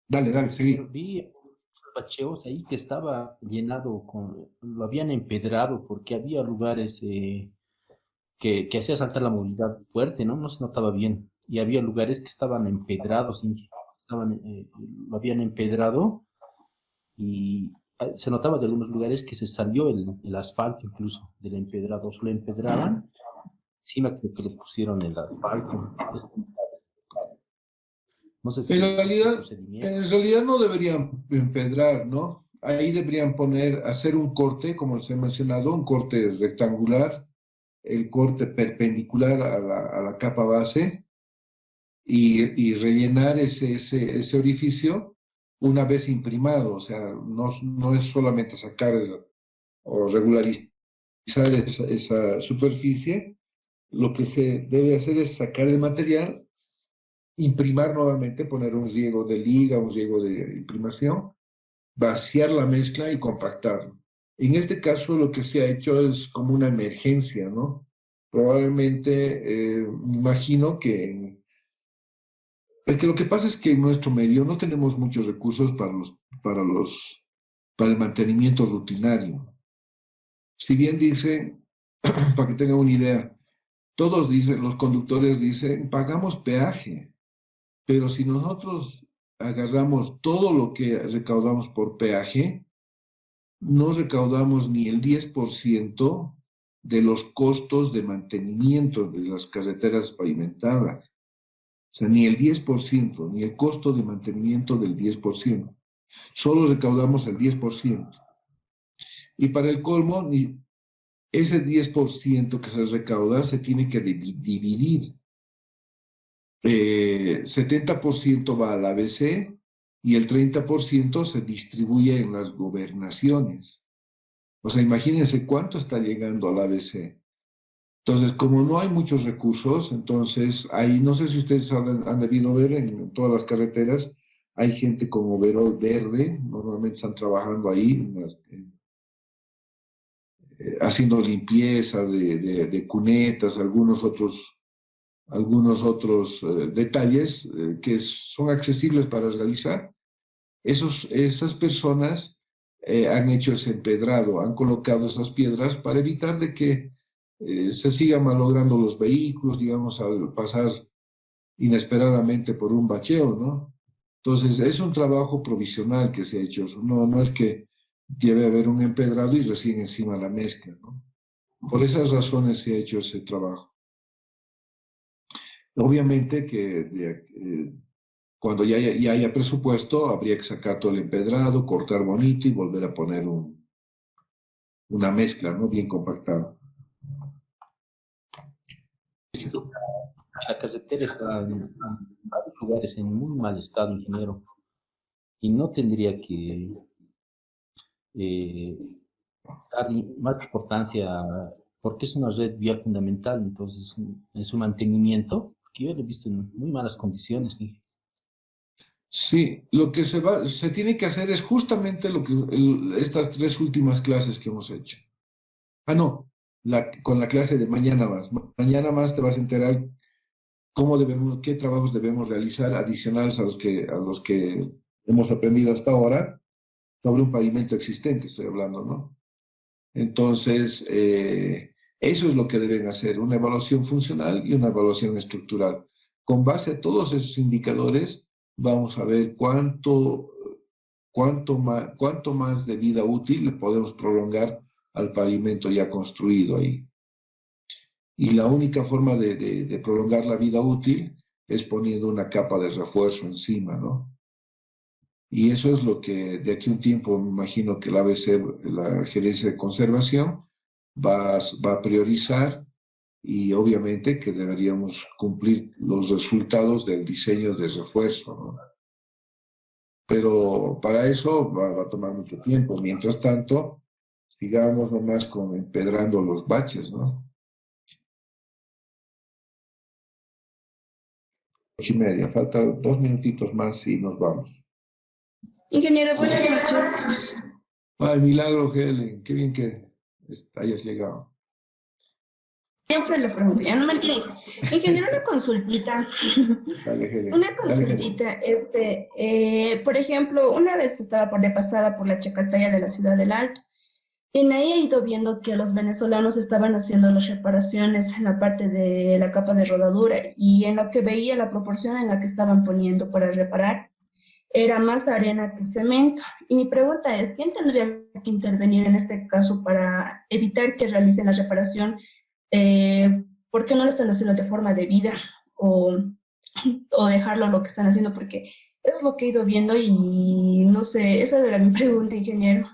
Dale, seguí. Pero vi bacheos ahí que estaba llenado lo habían empedrado porque había lugares que hacía saltar la movilidad fuerte, ¿no? No se notaba bien. Y había lugares que estaban empedrados, lo habían empedrado y se notaba de algunos lugares que se salió el asfalto incluso del empedrado, lo empedraban, encima creo que le pusieron el asfalto. No sé si En es un realidad, procedimiento. en realidad no deberían empedrar, ¿no? Ahí deberían hacer un corte, como les he mencionado, un corte rectangular, el corte perpendicular a la capa base y rellenar ese orificio una vez imprimado. O sea, no es solamente sacar o regularizar esa superficie. Lo que se debe hacer es sacar el material, imprimar nuevamente, poner un riego de liga, un riego de imprimación, vaciar la mezcla y compactarlo. En este caso lo que se ha hecho es como una emergencia, ¿no? Probablemente, me imagino que... Es que lo que pasa es que en nuestro medio no tenemos muchos recursos para el mantenimiento rutinario. Si bien dicen, para que tengan una idea, todos dicen, los conductores dicen, pagamos peaje, pero si nosotros agarramos todo lo que recaudamos por peaje, no recaudamos ni el 10% de los costos de mantenimiento de las carreteras pavimentadas. O sea, ni el 10%, ni el costo de mantenimiento del 10%. Solo recaudamos el 10%. Y para el colmo, ese 10% que se recauda se tiene que dividir. 70% va al ABC y el 30% se distribuye en las gobernaciones. O sea, imagínense cuánto está llegando al ABC. Entonces, como no hay muchos recursos, entonces hay, no sé si ustedes han debido ver en todas las carreteras, hay gente con overol verde, normalmente están trabajando ahí, haciendo limpieza de cunetas, algunos otros detalles que son accesibles para realizar. Esas personas han hecho ese empedrado, han colocado esas piedras para evitar de que se sigan malogrando los vehículos, digamos, al pasar inesperadamente por un bacheo, ¿no? Entonces, es un trabajo provisional que se ha hecho. No es que debe haber un empedrado y recién encima la mezcla, ¿no? Por esas razones se ha hecho ese trabajo. Obviamente que cuando ya haya presupuesto, habría que sacar todo el empedrado, cortar bonito y volver a poner una mezcla, ¿no? Bien compactada. La carretera está en varios lugares en muy mal estado, ingeniero, y no tendría que dar más importancia porque es una red vial fundamental, entonces en su mantenimiento, que yo lo he visto en muy malas condiciones. Dije. Sí, lo que se tiene que hacer es justamente lo que estas 3 últimas clases que hemos hecho. Ah, no, con la clase de mañana más. Mañana más te vas a enterar qué trabajos debemos realizar adicionales a los que hemos aprendido hasta ahora sobre un pavimento existente, estoy hablando, ¿no? Entonces, eso es lo que deben hacer, una evaluación funcional y una evaluación estructural. Con base a todos esos indicadores, vamos a ver cuánto más de vida útil le podemos prolongar al pavimento ya construido ahí. Y la única forma de prolongar la vida útil es poniendo una capa de refuerzo encima, ¿no? Y eso es lo que de aquí a un tiempo me imagino que la ABC, la Gerencia de Conservación, va a priorizar y obviamente que deberíamos cumplir los resultados del diseño de refuerzo, ¿no? Pero para eso va a tomar mucho tiempo. Mientras tanto, sigamos nomás empedrando los baches, ¿no? 8:30, falta 2 minutitos más y nos vamos. Ingeniero, buenas noches. Ay, milagro, Helen, qué bien que hayas llegado. Siempre le pregunto, ya no me entiende. Ingeniero, una consultita. Dale, Helen. Una consultita. Por ejemplo, una vez estaba de pasada por la Chacaltaya de la Ciudad del Alto. En ahí he ido viendo que los venezolanos estaban haciendo las reparaciones en la parte de la capa de rodadura y en lo que veía la proporción en la que estaban poniendo para reparar, era más arena que cemento. Y mi pregunta es, ¿quién tendría que intervenir en este caso para evitar que realicen la reparación? ¿Por qué no lo están haciendo de forma debida? O dejarlo lo que están haciendo, porque eso es lo que he ido viendo y no sé, esa era mi pregunta, ingeniero.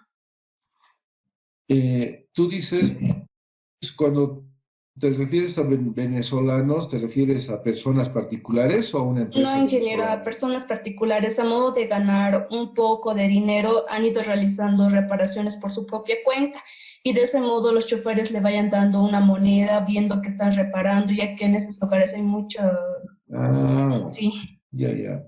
Tú dices, cuando te refieres a venezolanos, ¿te refieres a personas particulares o a una No, empresa ingeniero, a venezolana? personas particulares, a modo de ganar un poco de dinero, han ido realizando reparaciones por su propia cuenta y de ese modo los choferes le vayan dando una moneda viendo que están reparando, ya que en esos lugares hay mucha, Ah, sí, ya, ya.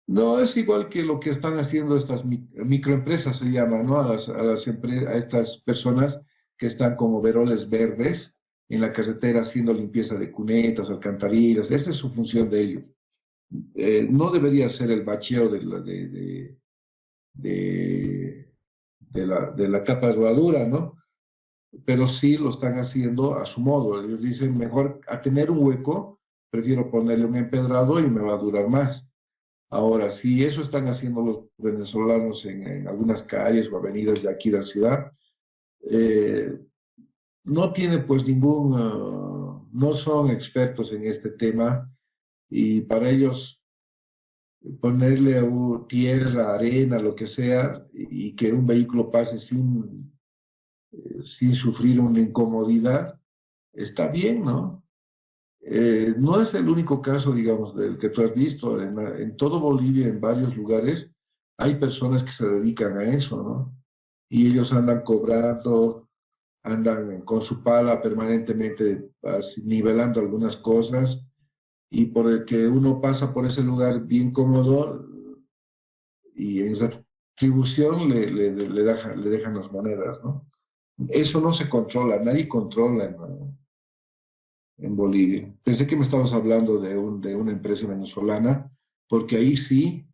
No, es igual que lo que están haciendo estas microempresas, se llaman, ¿no? A estas personas que están con overoles verdes en la carretera haciendo limpieza de cunetas, alcantarillas. Esa es su función de ellos. No debería ser el bacheo de la capa de rodadura, ¿no? Pero sí lo están haciendo a su modo. Ellos dicen, mejor a tener un hueco, prefiero ponerle un empedrado y me va a durar más. Ahora, si eso están haciendo los venezolanos en algunas calles o avenidas de aquí de la ciudad, eh, no tienen pues no son expertos en este tema y para ellos ponerle tierra, arena, lo que sea, y que un vehículo pase sin sufrir una incomodidad, está bien, ¿no? No es el único caso, digamos, del que tú has visto. En todo Bolivia, en varios lugares, hay personas que se dedican a eso, ¿no? Y ellos andan cobrando, andan con su pala permanentemente así, nivelando algunas cosas, y por el que uno pasa por ese lugar bien cómodo y en retribución le dejan las monedas, ¿no? Eso no se controla, nadie controla en Bolivia. Pensé que me estabas hablando de una empresa venezolana, porque ahí sí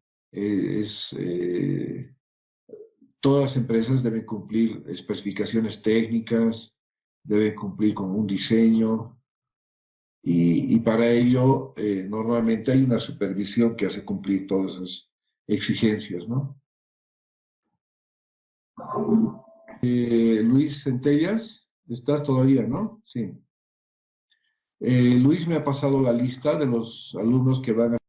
todas las empresas deben cumplir especificaciones técnicas, deben cumplir con un diseño y para ello normalmente hay una supervisión que hace cumplir todas esas exigencias, ¿no? Luis Centellas, ¿estás todavía, no? Sí. Luis me ha pasado la lista de los alumnos que van a